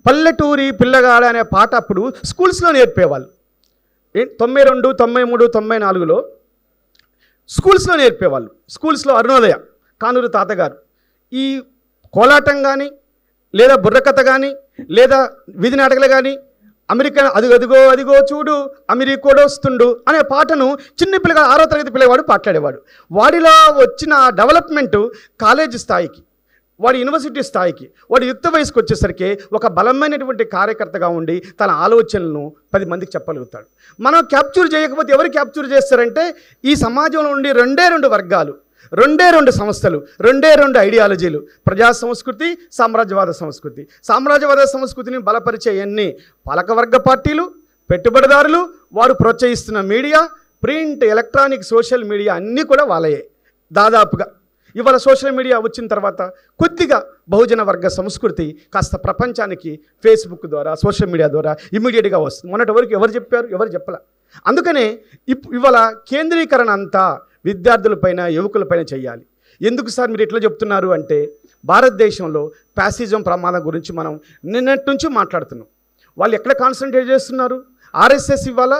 పల్లెటూరి పిల్లగాడ అనే పాట అప్పుడు స్కూల్స్లో నేర్పేవాళ్ళు. 92, 93, 94లో స్కూల్స్లో నేర్పేవాళ్ళు. స్కూల్స్లో అరుణోదయ, కానూరు తాతగారు ఈ కోలాటం కానీ లేదా బుర్రకథ కానీ లేదా వీధి నాటకాలు కానీ, అమెరికా అదిగో చూడు అమెరికోడు వస్తుండు అనే పాటను చిన్న పిల్లగా 6వ తరగతి పిల్లవాడు పాట్లాడేవాడు. వాడిలో వచ్చిన డెవలప్మెంటు కాలేజీ స్థాయికి, వాడి యూనివర్సిటీ స్థాయికి, వాడి యుక్త వయసుకు వచ్చేసరికి ఒక బలమైనటువంటి కార్యకర్తగా ఉండి తన ఆలోచనలను 10 మందికి చెప్పగలుగుతాడు. మనం క్యాప్చర్ చేయకపోతే ఎవరు క్యాప్చర్ చేస్తారంటే, ఈ సమాజంలో ఉండి 2 వర్గాలు, 2 సంస్థలు, 2 ఐడియాలజీలు, ప్రజా సంస్కృతి, సామ్రాజ్యవాద సంస్కృతి. సామ్రాజ్యవాద సంస్కృతిని బలపరిచే ఎన్ని పాలకవర్గ పార్టీలు, పెట్టుబడిదారులు, వారు ప్రోత్సహిస్తున్న media, print, electronic, social media అన్నీ కూడా వాళ్ళయే దాదాపుగా. ఇవాళ సోషల్ మీడియా వచ్చిన తర్వాత కొద్దిగా బహుజన వర్గ సంస్కృతి కాస్త ప్రపంచానికి ఫేస్బుక్ ద్వారా, సోషల్ మీడియా ద్వారా ఇమ్మీడియట్గా వస్తుంది. మొన్నటి వరకు ఎవరు చెప్పారు? ఎవరు చెప్పలే. అందుకనే ఇవాళ కేంద్రీకరణ అంతా విద్యార్థులపైన, యువకులపైన చేయాలి. ఎందుకు సార్ మీరు ఎట్లా చెప్తున్నారు అంటే, భారతదేశంలో ప్యాసిజం ప్రమాదం గురించి మనం నిన్నటి నుంచి మాట్లాడుతున్నాం. వాళ్ళు ఎక్కడ కాన్సన్ట్రేట్ చేస్తున్నారు? ఆర్ఎస్ఎస్ ఇవాళ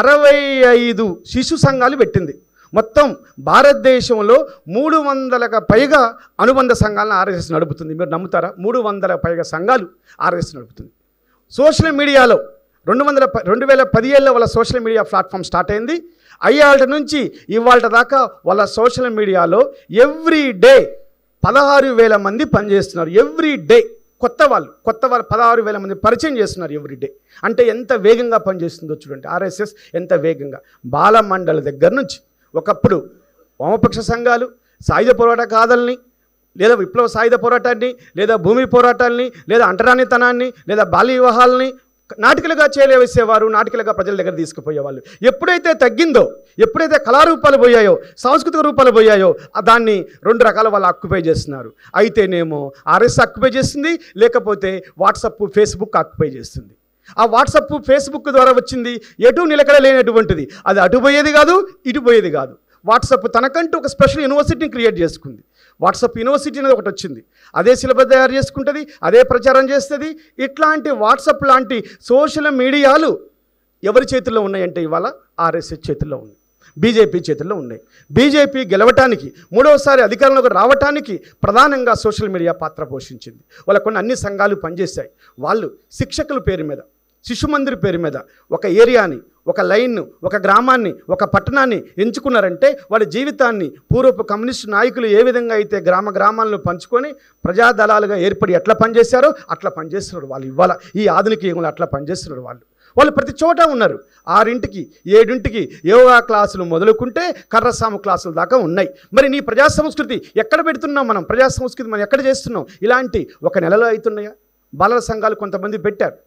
65 శిశు సంఘాలు పెట్టింది. మొత్తం భారతదేశంలో 300కు పైగా అనుబంధ సంఘాలను ఆర్ఎస్ఎస్ నడుపుతుంది. మీరు నమ్ముతారా? 300కు పైగా సంఘాలు ఆర్ఎస్ఎస్ నడుపుతుంది. సోషల్ మీడియాలో 2017లో వాళ్ళ సోషల్ మీడియా ప్లాట్ఫామ్ స్టార్ట్ అయింది. అయ్యాళ్ళ నుంచి ఇవాళ దాకా వాళ్ళ సోషల్ మీడియాలో ఎవ్రీ డే 16,000 మంది పనిచేస్తున్నారు. ఎవ్రీ డే కొత్త వాళ్ళు 16,000 మంది పరిచయం చేస్తున్నారు ఎవ్రీడే. అంటే ఎంత వేగంగా పనిచేస్తుందో చూడండి ఆర్ఎస్ఎస్, ఎంత వేగంగా. బాలమండలి దగ్గర నుంచి ఒకప్పుడు వామపక్ష సంఘాలు సాయుధ పోరాట కాదల్ని, లేదా విప్లవ సాయుధ పోరాటాన్ని, లేదా భూమి పోరాటాలని, లేదా అంటరానితనాన్ని, లేదా బాల్య వివాహాలని నాటికలుగా చేయలేవేసేవారు, నాటికలుగా ప్రజల దగ్గర తీసుకుపోయేవాళ్ళు. ఎప్పుడైతే తగ్గిందో, ఎప్పుడైతే కళారూపాలు పోయాయో, సాంస్కృతిక రూపాలు పోయాయో దాన్ని 2 రకాల వాళ్ళు ఆక్యుపై చేస్తున్నారు. అయితేనేమో ఆర్ఎస్ ఆక్యుపై చేస్తుంది, లేకపోతే వాట్సప్ ఫేస్బుక్ ఆక్యుపై చేస్తుంది. ఆ వాట్సప్ ఫేస్బుక్ ద్వారా వచ్చింది ఎటు నిలకడ లేనటువంటిది, అది అటు పోయేది కాదు, ఇటు పోయేది కాదు. వాట్సప్ తనకంటూ ఒక స్పెషల్ యూనివర్సిటీని క్రియేట్ చేసుకుంది. వాట్సప్ యూనివర్సిటీ అనేది ఒకటి వచ్చింది, అదే సిలబస్ తయారు చేసుకుంటుంది, అదే ప్రచారం చేస్తుంది. ఇట్లాంటి వాట్సప్ లాంటి సోషల్ మీడియాలు ఎవరి చేతుల్లో ఉన్నాయంటే ఇవాళ ఆర్ఎస్ఎస్ చేతుల్లో ఉన్నాయి, బీజేపీ చేతుల్లో ఉన్నాయి. బీజేపీ గెలవటానికి, 3వసారి అధికారంలోకి రావటానికి ప్రధానంగా సోషల్ మీడియా పాత్ర పోషించింది. వాళ్ళ కొన్ని అన్ని సంఘాలు పనిచేశాయి. వాళ్ళు శిక్షకుల పేరు మీద, శిశు మందిర్ పేరు మీద ఒక ఏరియాని, ఒక లైన్ను, ఒక గ్రామాన్ని, ఒక పట్టణాన్ని ఎంచుకున్నారంటే వాళ్ళ జీవితాన్ని పూర్వపు కమ్యూనిస్టు నాయకులు ఏ విధంగా అయితే గ్రామాలను పంచుకొని ప్రజాదళాలుగా ఏర్పడి ఎట్లా పనిచేశారో అట్లా పనిచేస్తున్నారు వాళ్ళు. ఇవాళ ఈ ఆధునిక యుగంలో అట్లా పనిచేస్తున్నారు వాళ్ళు ప్రతి చోట ఉన్నారు. 6ంటికి 7ంటికి యోగా క్లాసులు మొదలుకుంటే కర్రసాము క్లాసుల దాకా ఉన్నాయి. మరి నీ ప్రజా సంస్కృతి ఎక్కడ పెడుతున్నాం మనం? ప్రజా సంస్కృతి మనం ఎక్కడ చేస్తున్నాం? ఇలాంటి ఒక నెలలో అవుతున్నాయా? బాలల సంఘాలు కొంతమంది పెట్టారు.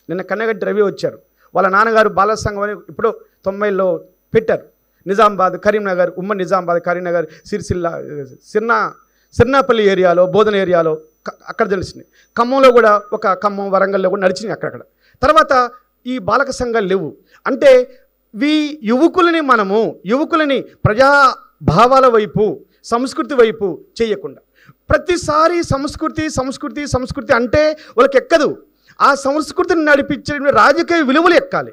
నిన్న కన్నగంటి రవి వచ్చారు, వాళ్ళ నాన్నగారు బాలల సంఘం అని ఇప్పుడు 90లో పెట్టారు. నిజామాబాద్, కరీంనగర్, ఉమ్మడి నిజామాబాద్, కరీంనగర్, సిరిసిల్ల, సిర్నాపల్లి ఏరియాలో, బోధన ఏరియాలో అక్కడ తెలిసింది. ఖమ్మంలో కూడా ఖమ్మం, వరంగల్లో కూడా నడిచినాయి అక్కడక్కడ. తర్వాత ఈ బాలక సంఘాలు లేవు. అంటే యువకులని ప్రజా భావాల వైపు, సంస్కృతి వైపు చేయకుండా ప్రతిసారి సంస్కృతి అంటే వాళ్ళకి ఎక్కదు. ఆ సంస్కృతిని నడిపించే రాజకీయ విలువలు ఎక్కాలి.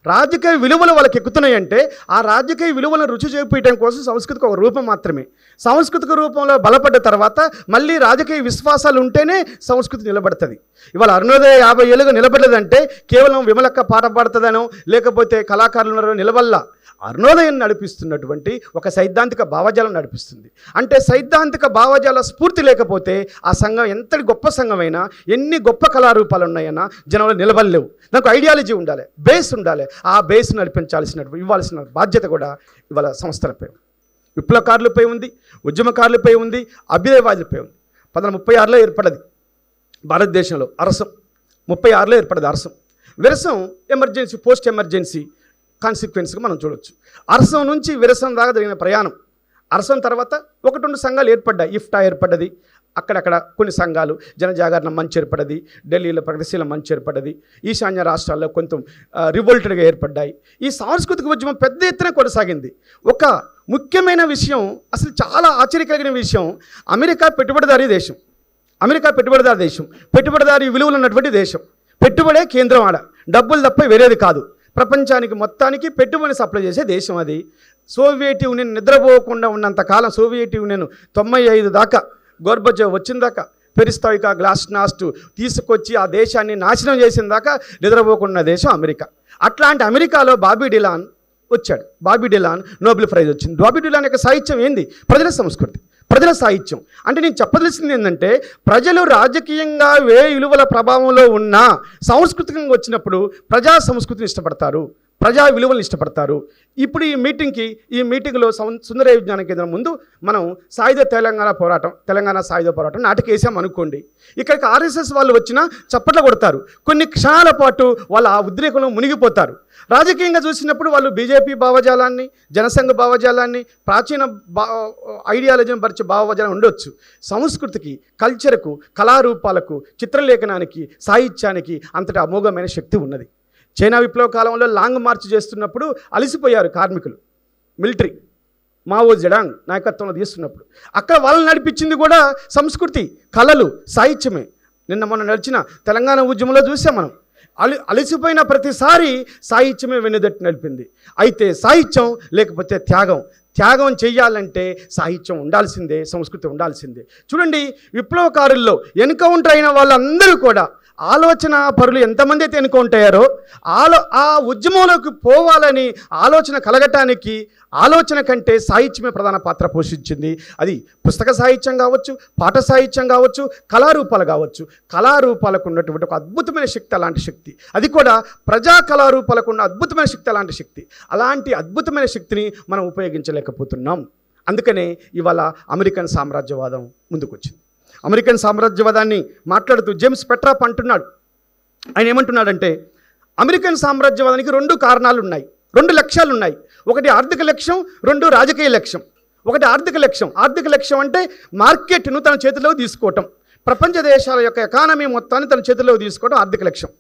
రాజకీయ విలువలు వాళ్ళకి ఎక్కుతున్నాయంటే ఆ రాజకీయ విలువలను రుచి చేపట్టడం కోసం సంస్కృతికి ఒక రూపం మాత్రమే. సాంస్కృతిక రూపంలో బలపడ్డ తర్వాత మళ్ళీ రాజకీయ విశ్వాసాలు ఉంటేనే సంస్కృతి నిలబడుతుంది. ఇవాళ అరుణోదయ 50 ఏళ్ళుగా నిలబడలేదంటే కేవలం విమలక్క పాట పాడుతుందనో, లేకపోతే కళాకారులు ఉన్నారో నిలవల్ల. అరుణోదయం నడిపిస్తున్నటువంటి ఒక సైద్ధాంతిక భావజాలం నడిపిస్తుంది. అంటే సైద్ధాంతిక భావజాల స్ఫూర్తి లేకపోతే ఆ సంఘం ఎంతటి గొప్ప సంఘమైనా, ఎన్ని గొప్ప కళారూపాలు ఉన్నాయన్నా జనంలో నిలబడలేవు. నాకు ఐడియాలజీ ఉండాలి, బేస్ ఉండాలి. ఆ బేస్ ఇవ్వాల్సిన బాధ్యత కూడా ఇవాళ సంస్థలపై, విప్లవకారులపై ఉంది, ఉద్యమకారులపై ఉంది, అభ్యుదయవాదులపై ఉంది. 1936లో ఏర్పడ్డది భారతదేశంలో అరసం. 36లో ఏర్పడ్డది అరసం. విరసం ఎమర్జెన్సీ, పోస్ట్ ఎమర్జెన్సీ కాన్సిక్వెన్స్గా మనం చూడవచ్చు. అరసం నుంచి విరసం దాకా జరిగిన ప్రయాణం. అరసం తర్వాత 1-2 సంఘాలు ఏర్పడ్డాయి. ఇఫ్టా ఏర్పడ్డది, అక్కడక్కడ కొన్ని సంఘాలు, జనజాగరణ మంచి ఏర్పడ్డది, ఢిల్లీలో ప్రగతిశీల మంచి ఏర్పడ్డది, ఈశాన్య రాష్ట్రాల్లో కొంత రివోల్టెడ్గా ఏర్పడ్డాయి. ఈ సాంస్కృతిక ఉద్యమం పెద్ద ఎత్తున కొనసాగింది. ఒక ముఖ్యమైన విషయం, అసలు చాలా ఆశ్చర్యకరమైన విషయం, అమెరికా పెట్టుబడిదారీ దేశం. పెట్టుబడిదారీ విలువలు ఉన్నటువంటి దేశం. పెట్టుబడే కేంద్రం. ఆడ డబ్బులు తప్ప వేరేది కాదు. ప్రపంచానికి మొత్తానికి పెట్టుబడి సప్లై చేసే దేశం అది. సోవియట్ యూనియన్ నిద్రపోకుండా ఉన్నంతకాలం, సోవియట్ యూనియన్ 95 దాకా, గోర్బచోవ్ వచ్చిన దాకా, పెరిస్టాయికా, గ్లాస్నాస్ట్ తీసుకొచ్చి ఆ దేశాన్ని నాశనం చేసిన దాకా నిద్రపోకుండా దేశం అమెరికా. అట్లాంటి అమెరికాలో బాబీ డిలాన్ వచ్చాడు. బాబీ డిలాన్ నోబెల్ ప్రైజ్ వచ్చింది. బాబీ డిలాన్ యొక్క సాహిత్యం ఏంది? ప్రజల సంస్కృతి, ప్రజల సాహిత్యం. అంటే నేను చెప్పదలసింది ఏంటంటే, ప్రజలు రాజకీయంగా విలువల ప్రభావంలో ఉన్న సాంస్కృతికంగా వచ్చినప్పుడు ప్రజా సంస్కృతిని ఇష్టపడతారు, ప్రజా విలువలను ఇష్టపడతారు. ఇప్పుడు ఈ మీటింగ్లో సుందరయ్య విజ్ఞాన కేంద్రం ముందు మనం తెలంగాణ సాయుధ పోరాటం నాటకేసాం అనుకోండి. ఇక్కడికి ఆర్ఎస్ఎస్ వాళ్ళు వచ్చినా చప్పట్లు కొడతారు. కొన్ని క్షణాల పాటు వాళ్ళు ఆ ఉద్రేకంలో మునిగిపోతారు. రాజకీయంగా చూసినప్పుడు వాళ్ళు బీజేపీ భావజాలాన్ని, జనసంఘ భావజాలాన్ని, ప్రాచీన ఐడియాలజీని పరిచే భావజాలం ఉండొచ్చు. సంస్కృతికి, కల్చర్కు, కళారూపాలకు, చిత్రలేఖనానికి, సాహిత్యానికి అంతటి అమోఘమైన శక్తి ఉన్నది. చైనా విప్లవ కాలంలో లాంగ్ మార్చ్ చేస్తున్నప్పుడు అలసిపోయారు కార్మికులు. మిలిటరీ మావో జెడాంగ్ నాయకత్వంలో తీస్తున్నప్పుడు అక్కడ వాళ్ళని నడిపించింది కూడా సంస్కృతి, కళలు, సాహిత్యమే. మొన్న నడిచిన తెలంగాణ ఉద్యమంలో చూసాం మనం. అలసిపోయిన ప్రతిసారి సాహిత్యమే వెన్నుదట్టి నడిపింది. అయితే సాహిత్యం లేకపోతే త్యాగం, త్యాగం చేయాలంటే సాహిత్యం ఉండాల్సిందే, సంస్కృతి ఉండాల్సిందే. చూడండి, విప్లవకారుల్లో ఎన్కౌంటర్ అయిన వాళ్ళందరూ కూడా ఆలోచన పరులు ఎంతమంది అయితే ఎన్కౌంటర్ అయ్యారో ఆ ఉద్యమంలోకి పోవాలని ఆలోచన కలగటానికి ఆలోచన కంటే సాహిత్యమే ప్రధాన పాత్ర పోషించింది. అది పుస్తక సాహిత్యం కావచ్చు, పాట సాహిత్యం కావచ్చు, కళారూపాలు కావచ్చు. కళారూపాలకు ఉన్నటువంటి ఒక అద్భుతమైన శక్తి, అలాంటి శక్తి, అది కూడా ప్రజా కళారూపాలకు ఉన్న అద్భుతమైన శక్తి, అలాంటి శక్తి. అలాంటి అద్భుతమైన శక్తిని మనం ఉపయోగించలేకపోతున్నాం. అందుకనే ఇవాళ అమెరికన్ సామ్రాజ్యవాదం ముందుకొచ్చింది. అమెరికన్ సామ్రాజ్యవాదాన్ని మాట్లాడుతూ జేమ్స్ పెట్రాప్ అంటున్నాడు. ఆయన ఏమంటున్నాడంటే, అమెరికన్ సామ్రాజ్యవాదానికి 2 కారణాలు ఉన్నాయి, 2 లక్ష్యాలు ఉన్నాయి. ఒకటి ఆర్థిక లక్ష్యం, 2 రాజకీయ లక్ష్యం. ఒకటి ఆర్థిక లక్ష్యం. ఆర్థిక లక్ష్యం అంటే మార్కెట్ను తన చేతిలోకి తీసుకోవటం, ప్రపంచ దేశాల యొక్క ఎకానమీ మొత్తాన్ని తన చేతిలోకి తీసుకోవడం ఆర్థిక లక్ష్యం.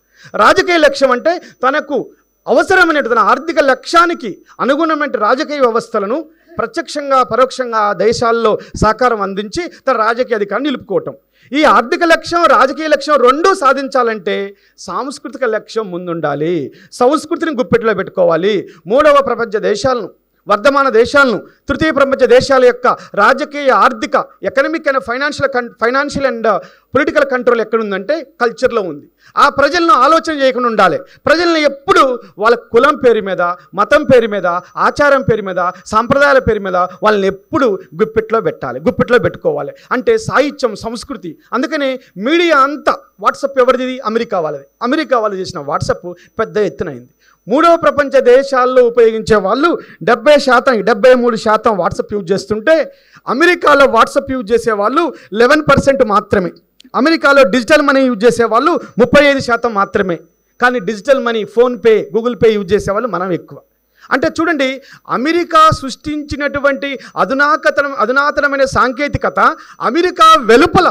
రాజకీయ లక్ష్యం అంటే తనకు అవసరమైన తన ఆర్థిక లక్ష్యానికి అనుగుణమైన రాజకీయ వ్యవస్థలను ప్రత్యక్షంగా పరోక్షంగా దేశాల్లో సహకారం అందించి తన రాజకీయ అధికారాన్ని నిలుపుకోవటం. ఈ ఆర్థిక లక్ష్యం, రాజకీయ లక్ష్యం 2 సాధించాలంటే సాంస్కృతిక లక్ష్యం ముందుండాలి. సంస్కృతిని గుప్పెట్లో పెట్టుకోవాలి. 3వ ప్రపంచ దేశాలను, వర్ధమాన దేశాలను, తృతీయ ప్రపంచ దేశాల యొక్క రాజకీయ, ఆర్థిక, economic and financial and political control ఎక్కడుందంటే కల్చర్లో ఉంది. ఆ ప్రజలను ఆలోచన చేయకుండా ఉండాలి. ప్రజల్ని ఎప్పుడు వాళ్ళ కులం పేరు మీద, మతం పేరు మీద, ఆచారం పేరు మీద, సాంప్రదాయాల పేరు మీద వాళ్ళని ఎప్పుడు గుప్పెట్లో పెట్టాలి, గుప్పెట్లో పెట్టుకోవాలి. అంటే సాహిత్యం, సంస్కృతి. అందుకనే మీడియా అంతా, వాట్సాప్ ఎవరిది? అమెరికా వాళ్ళది. అమెరికా వాళ్ళు చేసిన వాట్సాప్ పెద్ద ఎత్తునైంది. 3వ ప్రపంచ దేశాల్లో ఉపయోగించే వాళ్ళు 70%, 73% వాట్సాప్ యూజ్ చేస్తుంటే అమెరికాలో వాట్సాప్ యూజ్ చేసే వాళ్ళు 11% మాత్రమే. అమెరికాలో డిజిటల్ మనీ యూజ్ చేసే వాళ్ళు 35% మాత్రమే. కానీ digital money, PhonePe, Google pay use చేసేవాళ్ళు మనం ఎక్కువ. అంటే చూడండి, అమెరికా సృష్టించినటువంటి అధునాతనమైన సాంకేతికత అమెరికా వెలుపల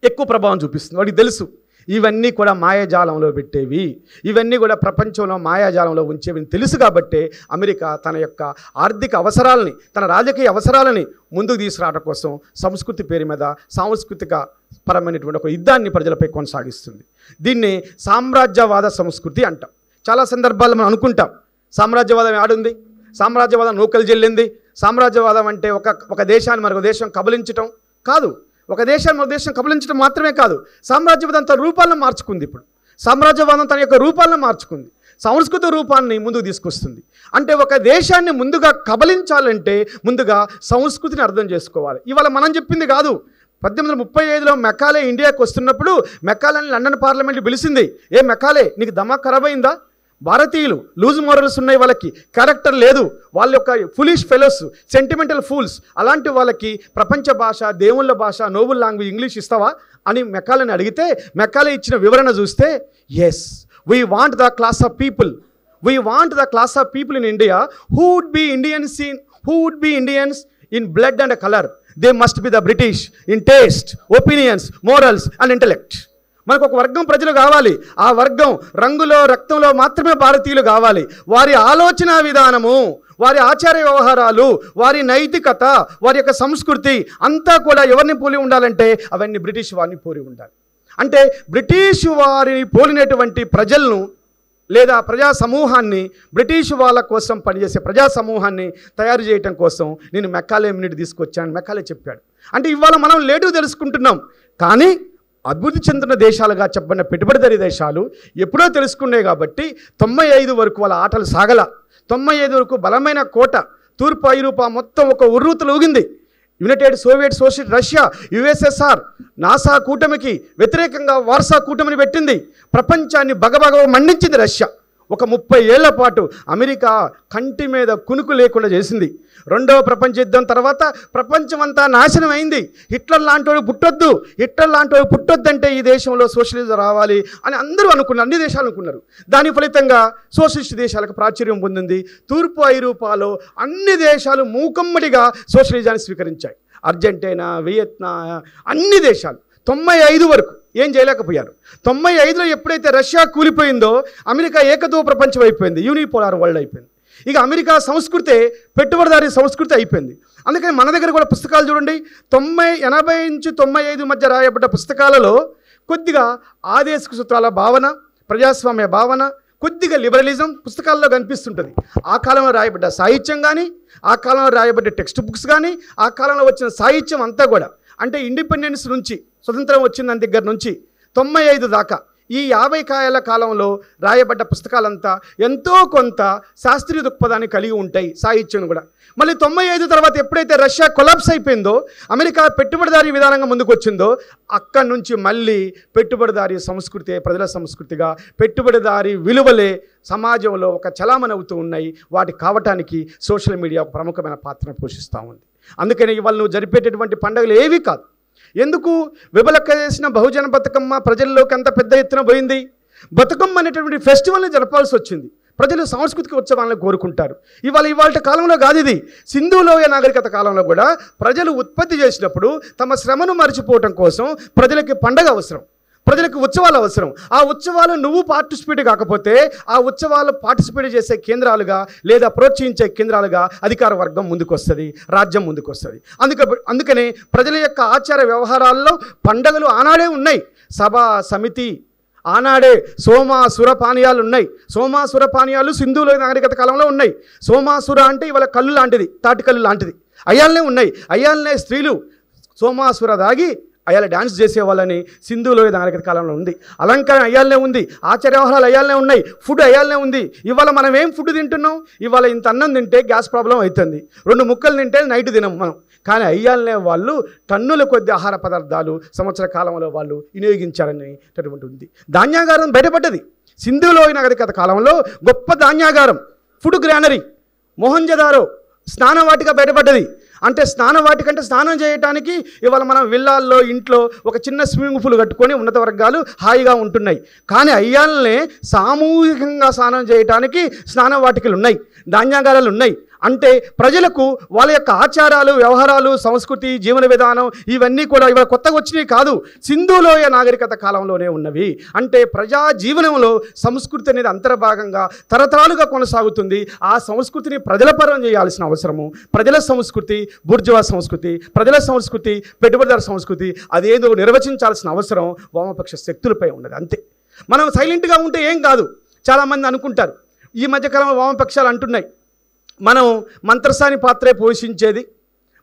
ఎక్కువ ప్రభావం చూపిస్తుంది. వాడికి తెలుసు ఇవన్నీ కూడా మాయాజాలంలో పెట్టేవి, ఇవన్నీ కూడా ప్రపంచంలో మాయాజాలంలో ఉంచేవి తెలుసు. కాబట్టే అమెరికా తన యొక్క ఆర్థిక అవసరాలని, తన రాజకీయ అవసరాలని ముందుకు తీసుకురావడం కోసం సంస్కృతి పేరు మీద సాంస్కృతిక పరమైనటువంటి ఒక యుద్ధాన్ని ప్రజలపై కొనసాగిస్తుంది. దీన్ని సామ్రాజ్యవాద సంస్కృతి అంటాం. చాలా సందర్భాల్లో మనం అనుకుంటాం, సామ్రాజ్యవాదం ఆడుంది, సామ్రాజ్యవాదం నూకలు చెల్లింది. సామ్రాజ్యవాదం అంటే ఒక దేశాన్ని మరొక దేశం కబలించటం కాదు. ఒక దేశాన్ని మరొక దేశం కబలించడం మాత్రమే కాదు, సామ్రాజ్యవాదం తన రూపాలను మార్చుకుంది. ఇప్పుడు సామ్రాజ్యవాదం తన యొక్క రూపాలను మార్చుకుంది, సంస్కృత రూపాన్ని ముందుకు తీసుకొస్తుంది. అంటే ఒక దేశాన్ని ముందుగా కబలించాలంటే ముందుగా సంస్కృతిని అర్థం చేసుకోవాలి. ఇవాళ మనం చెప్పింది కాదు. 1835లో మెకాలే ఇండియాకి వస్తున్నప్పుడు మెకాలేని లండన్ పార్లమెంట్ పిలిచింది. ఏ మెకాలే, నీకు దమాక్ ఖరాబ్ అయిందా? భారతీయులు లూజ్ మోరల్స్ ఉన్నాయి, వాళ్ళకి క్యారెక్టర్ లేదు, వాళ్ళ యొక్క ఫులిష్ ఫెలోస్, సెంటిమెంటల్ ఫూల్స్. అలాంటి వాళ్ళకి ప్రపంచ భాష, దేవుళ్ళ భాష, నోబుల్ లాంగ్వేజ్ ఇంగ్లీష్ ఇస్తావా అని మెకాలేని అడిగితే మెకాలే ఇచ్చిన వివరణ చూస్తే, yes, we want the class of people, we want the class of people in India who would be Indians in blood and colour. They must be the British in taste, opinions, morals and intellect. మనకు ఒక వర్గం ప్రజలు కావాలి. ఆ వర్గం రంగులో, రక్తంలో మాత్రమే భారతీయులు కావాలి. వారి ఆలోచన విధానము, వారి ఆచార వ్యవహారాలు, వారి నైతికత, వారి యొక్క సంస్కృతి అంతా కూడా ఎవరిని పోలి ఉండాలంటే అవన్నీ బ్రిటిష్ వారిని పోలి ఉండాలి. అంటే బ్రిటిష్ వారిని పోలినటువంటి ప్రజలను లేదా ప్రజా సమూహాన్ని, బ్రిటిష్ వాళ్ళ కోసం పనిచేసే ప్రజా సమూహాన్ని తయారు చేయటం కోసం నేను మెకాలే యూనిట్ తీసుకొచ్చాను. మెకాలే చెప్పాడు. అంటే ఇవాళ మనం లేటుగా తెలుసుకుంటున్నాం, కానీ అభివృద్ధి చెందిన దేశాలుగా చెప్పబడిన పెట్టుబడిదారీ దేశాలు ఎప్పుడో తెలుసుకున్నాయి. కాబట్టి 95 వరకు వాళ్ళ ఆటలు సాగల. 95 వరకు బలమైన కోట, తూర్పు ఐరోపా మొత్తం ఒక ఉర్రూతలు ఊగింది. United Soviet Socialist Russia, USSR నాసా కూటమికి వ్యతిరేకంగా వార్సా కూటమిని పెట్టింది. ప్రపంచాన్ని బగబగ మండించింది రష్యా. ఒక 30 ఏళ్ల పాటు అమెరికా కంటి మీద కునుకు లేకుండా చేసింది. 2వ ప్రపంచ యుద్ధం తర్వాత ప్రపంచం అంతా నాశనం అయింది. హిట్లర్ లాంటి వాడు పుట్టొద్దంటే ఈ దేశంలో సోషలిజం రావాలి అని అందరూ అనుకున్నారు, అన్ని దేశాలు అనుకున్నారు. దాని ఫలితంగా సోషలిస్ట్ దేశాలకు ప్రాచుర్యం పొందింది. తూర్పు ఐరోపాలో అన్ని దేశాలు మూకమ్మడిగా సోషలిజాన్ని స్వీకరించాయి. అర్జెంటీనా, వియత్నాం, అన్ని దేశాలు 95 వరకు ఏం చేయలేకపోయారు. 95లో ఎప్పుడైతే రష్యా కూలిపోయిందో అమెరికా ఏకధ్రువ ప్రపంచం అయిపోయింది, యూనిపోలార్ వరల్డ్ అయిపోయింది. ఇక అమెరికా సంస్కృతే పెట్టుబడిదారీ సంస్కృతి అయిపోయింది. అందుకని మన దగ్గర కూడా పుస్తకాలు చూడండి, 80 నుంచి 95 మధ్య రాయబడ్డ పుస్తకాలలో కొద్దిగా ఆదేశిక సూత్రాల భావన, ప్రజాస్వామ్య భావన, కొద్దిగా లిబరలిజం పుస్తకాల్లో కనిపిస్తుంటుంది. ఆ కాలంలో రాయబడ్డ సాహిత్యం కానీ, ఆ కాలంలో రాయబడ్డ టెక్స్ట్ బుక్స్ కానీ, ఆ కాలంలో వచ్చిన సాహిత్యం అంతా కూడా, అంటే ఇండిపెండెన్స్ నుంచి, స్వతంత్రం వచ్చిన దాని దగ్గర నుంచి 95 దాకా ఈ 50 కాయాల కాలంలో రాయబడ్డ పుస్తకాలంతా ఎంతో కొంత శాస్త్రీయ దృక్పథాన్ని కలిగి ఉంటాయి, సాహిత్యం కూడా. మళ్ళీ 95 తర్వాత ఎప్పుడైతే రష్యా కొలాప్స్ అయిపోయిందో, అమెరికా పెట్టుబడిదారీ విధానంగా ముందుకు వచ్చిందో, అక్కడి నుంచి మళ్ళీ పెట్టుబడిదారీ సంస్కృతి ప్రజల సంస్కృతిగా, పెట్టుబడిదారీ విలువలే సమాజంలో ఒక చలామణి అవుతూ ఉన్నాయి. వాటి కావటానికి సోషల్ మీడియా ఒక ప్రముఖమైన పాత్రను పోషిస్తూ ఉంది. అందుకని ఇవాళ నువ్వు జరిపేటటువంటి పండుగలు ఏవి కాదు. ఎందుకు విబలక్క చేసిన బహుజన బతుకమ్మ ప్రజల్లోకి అంత పెద్ద ఎత్తున పోయింది? బతుకమ్మ అనేటువంటి ఫెస్టివల్ని జరపాల్సి వచ్చింది. ప్రజలు సాంస్కృతిక ఉత్సవాలను కోరుకుంటారు. ఇవాళ కాలంలో కాదు ఇది, సింధు లోయ నాగరికత కాలంలో కూడా ప్రజలు ఉత్పత్తి చేసినప్పుడు తమ శ్రమను మర్చిపోవటం కోసం ప్రజలకి పండగ అవసరం, ప్రజలకు ఉత్సవాలు అవసరం. ఆ ఉత్సవాలు నువ్వు పార్టిసిపేట్ కాకపోతే ఆ ఉత్సవాలు పార్టిసిపేట్ చేసే కేంద్రాలుగా లేదా ప్రోత్సహించే కేంద్రాలుగా అధికార వర్గం ముందుకు వస్తుంది, రాజ్యం ముందుకు వస్తుంది. అందుకనే ప్రజల యొక్క ఆచార వ్యవహారాల్లో పండగలు ఆనాడే ఉన్నాయి. సభ సమితి ఆనాడే సోమాసుర పానీయాలు ఉన్నాయి. సోమాసుర పానీయాలు సింధులో నాగరికత కాలంలో ఉన్నాయి. సోమాసుర అంటే ఇవాళ కళ్ళు లాంటిది, తాటికల్లు లాంటిది. అయ్యాలనే ఉన్నాయి. అయ్యాలనే స్త్రీలు సోమాసుర దాగి అయ్యాల డ్యాన్స్ చేసేవాళ్ళని సింధులో నాగరికత కాలంలో ఉంది. అలంకరణ అయ్యాలనే ఉంది, ఆచార వ్యవహారాలు అయ్యాలనే ఉన్నాయి, ఫుడ్ అయ్యాలనే ఉంది. ఇవాళ మనం ఏం ఫుడ్ తింటున్నాం? ఇవాళ ఇంత అన్నం తింటే గ్యాస్ ప్రాబ్లం అవుతుంది, 2 ముక్కలు తింటే నైట్ తినం మనం. కానీ అయ్యాలనే వాళ్ళు టన్నుల కొద్ది ఆహార పదార్థాలు సంవత్సర కాలంలో వాళ్ళు వినియోగించారనేటటువంటి ఉంది. ధాన్యాగారం బయటపడ్డది. సింధులో నాగరికత కాలంలో గొప్ప ధాన్యాగారం, ఫుడ్ గ్రానరీ, మొహంజదారో స్నానవాటిక బయటపడ్డది. అంటే స్నానవాటికంటే స్నానం చేయడానికి ఇవాళ మనం విల్లాల్లో ఇంట్లో ఒక చిన్న స్విమ్మింగ్ పూల్ కట్టుకొని ఉన్నత వర్గాలు హాయిగా ఉంటున్నాయి. కానీ అయ్యాలనే సామూహికంగా స్నానం చేయడానికి స్నానవాటికలు ఉన్నాయి, ధాన్యాగారాలు ఉన్నాయి. అంటే ప్రజలకు వాళ్ళ యొక్క ఆచారాలు, వ్యవహారాలు, సంస్కృతి, జీవన విధానం ఇవన్నీ కూడా ఇవాళ కొత్తగా వచ్చినవి కాదు, సింధులోయ నాగరికత కాలంలోనే ఉన్నవి. అంటే ప్రజా జీవనంలో సంస్కృతి అనేది అంతర్భాగంగా తరతరాలుగా కొనసాగుతుంది. ఆ సంస్కృతిని ప్రజల పరం చేయాల్సిన అవసరము, ప్రజల సంస్కృతి, బూర్జువా సంస్కృతి, ప్రజల సంస్కృతి, పెట్టుబడిదారు సంస్కృతి అదేదో నిర్వచించాల్సిన అవసరం వామపక్ష శక్తులపై ఉన్నది. అంతే. మనం సైలెంట్గా ఉంటే ఏం కాదు. చాలామంది అనుకుంటారు, ఈ మధ్యకాలంలో వామపక్షాలు అంటున్నాయి, మనం మంత్రసాని పాత్రే పోషించేది,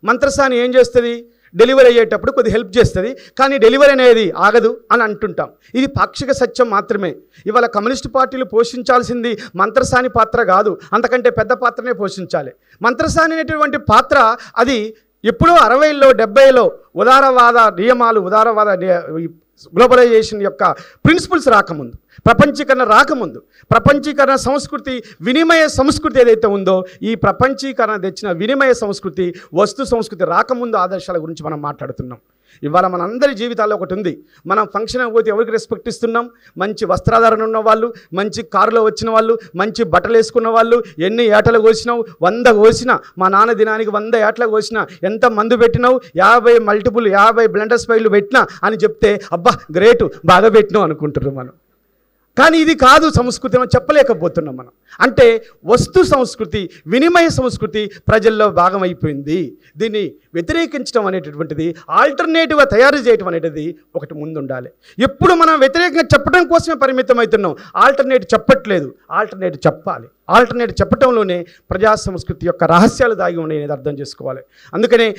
మంత్రసాని ఏం చేస్తుంది, డెలివరీ అయ్యేటప్పుడు కొద్ది హెల్ప్ చేస్తుంది, కానీ డెలివరీ అనేది ఆగదు అని అంటుంటాం. ఇది పాక్షిక సత్యం మాత్రమే. ఇవాళ కమ్యూనిస్టు పార్టీలు పోషించాల్సింది మంత్రసాని పాత్ర కాదు, అంతకంటే పెద్ద పాత్రనే పోషించాలి. మంత్రసాని అనేటువంటి పాత్ర అది ఎప్పుడో 60లో 70లో ఉదారవాద నియమాలు, ఉదారవాద గ్లోబలైజేషన్ యొక్క ప్రిన్సిపల్స్ రాకముందు, ప్రపంచీకరణ రాకముందు, ప్రపంచీకరణ సంస్కృతి, వినిమయ సంస్కృతి ఏదైతే ఉందో, ఈ ప్రపంచీకరణ తెచ్చిన వినిమయ సంస్కృతి, వస్తు సంస్కృతి రాకముందు ఆదర్శాల గురించి మనం మాట్లాడుతున్నాం. ఇవాళ మనందరి జీవితాల్లో ఒకటి ఉంది, మనం ఫంక్షన్ పోతే ఎవరికి రెస్పెక్ట్ ఇస్తున్నాం? మంచి వస్త్రాధారణ ఉన్న వాళ్ళు, మంచి కారులో వచ్చిన వాళ్ళు, మంచి బట్టలు వేసుకున్న వాళ్ళు, ఎన్ని ఏటలు కోసినావు? 100 కోసిన, మా నాన్న దినానికి 100 ఏటలు కోసిన, ఎంత మందు పెట్టినావు? 50 బ్లెండర్ స్పైళ్ళు పెట్టినా అని చెప్తే అబ్బా గ్రేటు, బాగా పెట్టినావు అనుకుంటున్నాం మనం. కానీ ఇది కాదు సంస్కృతి అని చెప్పలేకపోతున్నాం మనం. అంటే వస్తు సంస్కృతి, వినిమయ సంస్కృతి ప్రజల్లో భాగమైపోయింది. దీన్ని వ్యతిరేకించడం అనేటటువంటిది, ఆల్టర్నేటివ్గా తయారు చేయడం అనేది ఒకటి ముందుండాలి. ఎప్పుడు మనం వ్యతిరేకంగా చెప్పడం కోసమే పరిమితం అవుతున్నాం, ఆల్టర్నేటివ్ చెప్పట్లేదు. ఆల్టర్నేటివ్ చెప్పాలి. ఆల్టర్నేటివ్ చెప్పడంలోనే ప్రజా సంస్కృతి యొక్క రహస్యాలు దాగి ఉన్నాయి అనేది అర్థం చేసుకోవాలి. అందుకనే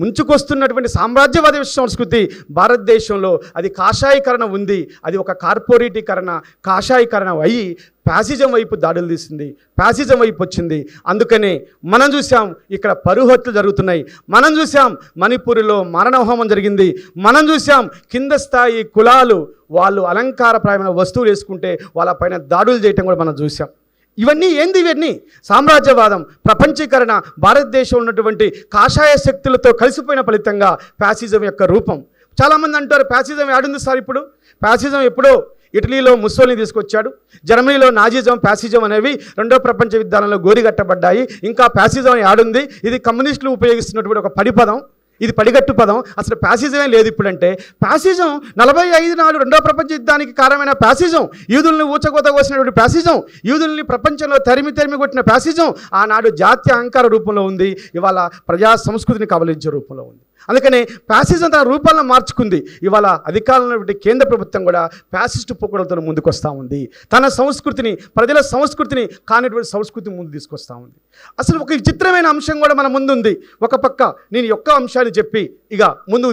ముంచుకొస్తున్నటువంటి సామ్రాజ్యవాద సంస్కృతి భారతదేశంలో అది కాషాయీకరణ ఉంది. అది ఒక కార్పొరేటీకరణ, కాషాయీకరణ అయ్యి ఫ్యాసిజం వైపు దాడులు తీసింది, ఫ్యాసిజం వైపు వచ్చింది. అందుకనే మనం చూసాం ఇక్కడ పరుహత్యలు జరుగుతున్నాయి, మనం చూసాం మణిపూర్లో మారణహోమం జరిగింది, మనం చూసాం కింద స్థాయి కులాలు వాళ్ళు అలంకారప్రాయమైన వస్తువులు వేసుకుంటే వాళ్ళపైన దాడులు చేయటం కూడా మనం చూసాం. ఇవన్నీ ఏంది? ఇవన్నీ సామ్రాజ్యవాదం, ప్రపంచీకరణ, భారతదేశంలో ఉన్నటువంటి కాషాయ శక్తులతో కలిసిపోయిన ఫలితంగా ఫ్యాసిజం యొక్క రూపం. చాలామంది అంటారు ఫ్యాసిజం ఏడుంది సార్? ఇప్పుడు ఫ్యాసిజం ఎప్పుడో ఇటలీలో ముస్సోలిని తీసుకొచ్చాడు, జర్మనీలో నాజిజం, ఫ్యాసిజం అనేవి 2వ ప్రపంచ యుద్ధాలలో గోరిగట్టబడ్డాయి. ఇంకా ఫ్యాసిజం ఏడుంది? ఇది కమ్యూనిస్టులు ఉపయోగిస్తున్నటువంటి ఒక పడిపదం, ఇది పడిగట్టు పదం. అసలు ఫ్యాసిజమే లేదు ఇప్పుడంటే. ఫ్యాసిజం 45 నాడు 2వ ప్రపంచ యుద్ధానికి కారణమైన ఫ్యాసిజం, యూదుల్ని ఊచకోత కోసినటువంటి ఫ్యాసిజం, యూదుల్ని ప్రపంచంలో తరిమి కొట్టిన ఫ్యాసిజం ఆనాడు జాతీయ అహంకార రూపంలో ఉంది, ఇవాళ ప్రజా సంస్కృతిని కబలించే రూపంలో ఉంది. అందుకనే ఫ్యాసిజం తన రూపాలను మార్చుకుంది. ఇవాళ అధికారంలో కేంద్ర ప్రభుత్వం కూడా ఫ్యాసిస్టు పోకడలతో ముందుకు వస్తూ ఉంది. తన సంస్కృతిని, ప్రజల సంస్కృతిని కానిటువంటి సంస్కృతిని ముందు తీసుకొస్తూ ఉంది. అసలు ఒక విచిత్రమైన అంశం కూడా మన ముందుంది. ఒక పక్క నేను ఒక్క అంశాన్ని చెప్పి ఇక ముందుకు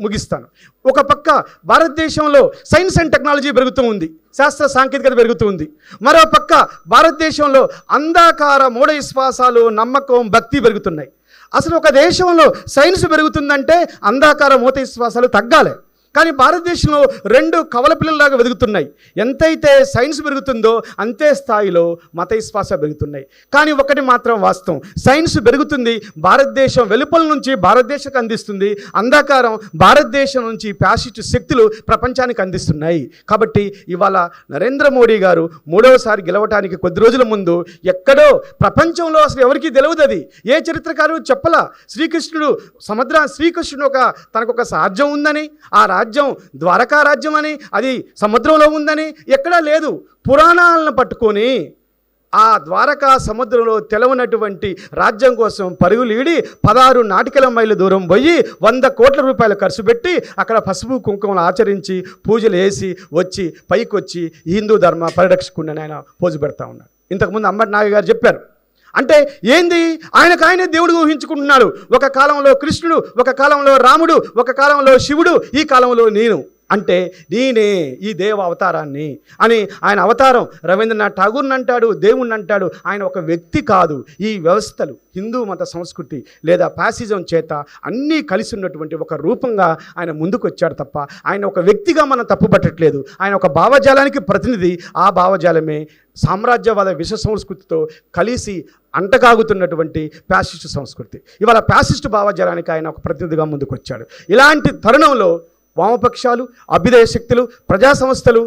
ముగిస్తాను. ఒక పక్క భారతదేశంలో సైన్స్ అండ్ టెక్నాలజీ పెరుగుతూ ఉంది, శాస్త్ర సాంకేతికత పెరుగుతూ ఉంది. మరో పక్క భారతదేశంలో అంధకార మూఢ విశ్వాసాలు, నమ్మకం, భక్తి పెరుగుతున్నాయి. అసలు ఒక దేశంలో సైన్స్ పెరుగుతుందంటే అంధకార మూఢ విశ్వాసాలు తగ్గాలి. కానీ భారతదేశంలో రెండు కవల పిల్లల్లాగా వెలుగుతున్నాయి. ఎంతైతే సైన్స్ పెరుగుతుందో అంతే స్థాయిలో మత విశ్వాసాలు పెరుగుతున్నాయి. కానీ ఒకటి మాత్రం వాస్తవం, సైన్స్ పెరుగుతుంది, భారతదేశం వెలుపల నుంచి భారతదేశానికి అందిస్తుంది. అంధకారం భారతదేశం నుంచి ఫ్యాసిస్టు శక్తులు ప్రపంచానికి అందిస్తున్నాయి. కాబట్టి ఇవాళ నరేంద్ర మోడీ గారు మూడవసారి గెలవటానికి కొద్ది రోజుల ముందు ఎక్కడో ప్రపంచంలో అసలు ఎవరికీ తెలియదు, అది ఏ చరిత్రకారు చెప్పలా. శ్రీకృష్ణుడు తనకు ఒక రాజ్యం ఉందని, ఆ రాజ్యం ద్వారకా రాజ్యం అని, అది సముద్రంలో ఉందని ఎక్కడా లేదు. పురాణాలను పట్టుకొని ఆ ద్వారకా సముద్రంలో తెలవనటువంటి రాజ్యం కోసం పరుగులీడి 16 నాటికల మైళ్ళ దూరం పోయి 100 కోట్ల రూపాయలు ఖర్చు పెట్టి అక్కడ పసుపు కుంకుమలు ఆచరించి పూజలు వేసి వచ్చి పైకొచ్చి హిందూ ధర్మ పరిరక్షకుడిని ఆయన పోజు పెడతా ఉన్నాడు. ఇంతకుముందు అంబటి నాగ గారు చెప్పారు. అంటే ఏంది, ఆయనే దేవుడు ఊహించుకుంటున్నాడు. ఒక కాలంలో కృష్ణుడు, ఒక కాలంలో రాముడు, ఒక కాలంలో శివుడు, ఈ కాలంలో నేను, అంటే నేనే ఈ దేవ అవతారాన్ని అని ఆయన అవతారం. రవీంద్రనాథ్ ఠాగూర్ని అంటాడు, దేవుణ్ణి అంటాడు. ఆయన ఒక వ్యక్తి కాదు. ఈ వ్యవస్థలు, హిందూ మత సంస్కృతి లేదా ఫ్యాసిజం చేత అన్నీ కలిసి ఉన్నటువంటి ఒక రూపంగా ఆయన ముందుకు వచ్చాడు తప్ప ఆయన ఒక వ్యక్తిగా మనం తప్పుపట్టట్లేదు. ఆయన ఒక భావజాలానికి ప్రతినిధి. ఆ భావజాలమే సామ్రాజ్యవాద విష సంస్కృతితో కలిసి అంటకాగుతున్నటువంటి ఫ్యాసిస్టు సంస్కృతి. ఇవాళ ఫ్యాసిస్టు భావజాలానికి ఆయన ఒక ప్రతినిధిగా ముందుకు వచ్చాడు. ఇలాంటి తరుణంలో వామపక్షాలు, అభ్యుదయ శక్తులు, ప్రజా సంస్థలు,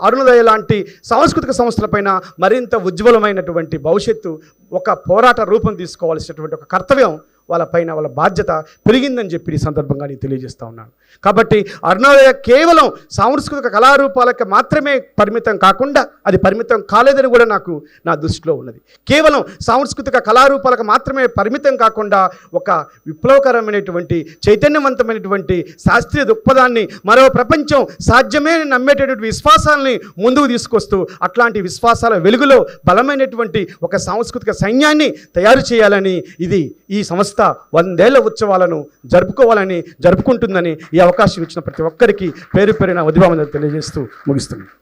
అరుణోదయ లాంటి సాంస్కృతిక సంస్థలపైన మరింత ఉజ్వలమైనటువంటి భవిష్యత్తు, ఒక పోరాట రూపం తీసుకోవాల్సినటువంటి ఒక కర్తవ్యం వాళ్ళపైన, వాళ్ళ బాధ్యత పెరిగిందని చెప్పి ఈ సందర్భంగా నేను తెలియజేస్తూ ఉన్నాను. కాబట్టి అరుణోదయ కేవలం సాంస్కృతిక కళారూపాలకు మాత్రమే పరిమితం కాకుండా, అది పరిమితం కాలేదని కూడా నా దృష్టిలో ఉన్నది. కేవలం సాంస్కృతిక కళారూపాలకు మాత్రమే పరిమితం కాకుండా ఒక విప్లవకరమైనటువంటి, చైతన్యవంతమైనటువంటి శాస్త్రీయ దృక్పథాన్ని, మరో ప్రపంచం సాధ్యమే నమ్మేటటువంటి విశ్వాసాలని ముందుకు తీసుకొస్తూ అట్లాంటి విశ్వాసాల వెలుగులో బలమైనటువంటి ఒక సాంస్కృతిక సైన్యాన్ని తయారు చేయాలని, ఇది ఈ సంస్థ 100 ఏళ్ల ఉత్సవాలను జరుపుకుంటుందని ఈ అవకాశం ఇచ్చిన ప్రతి ఒక్కరికి పేరు పేరున ఉద్యమం తెలియజేస్తూ ముగిస్తున్నాను.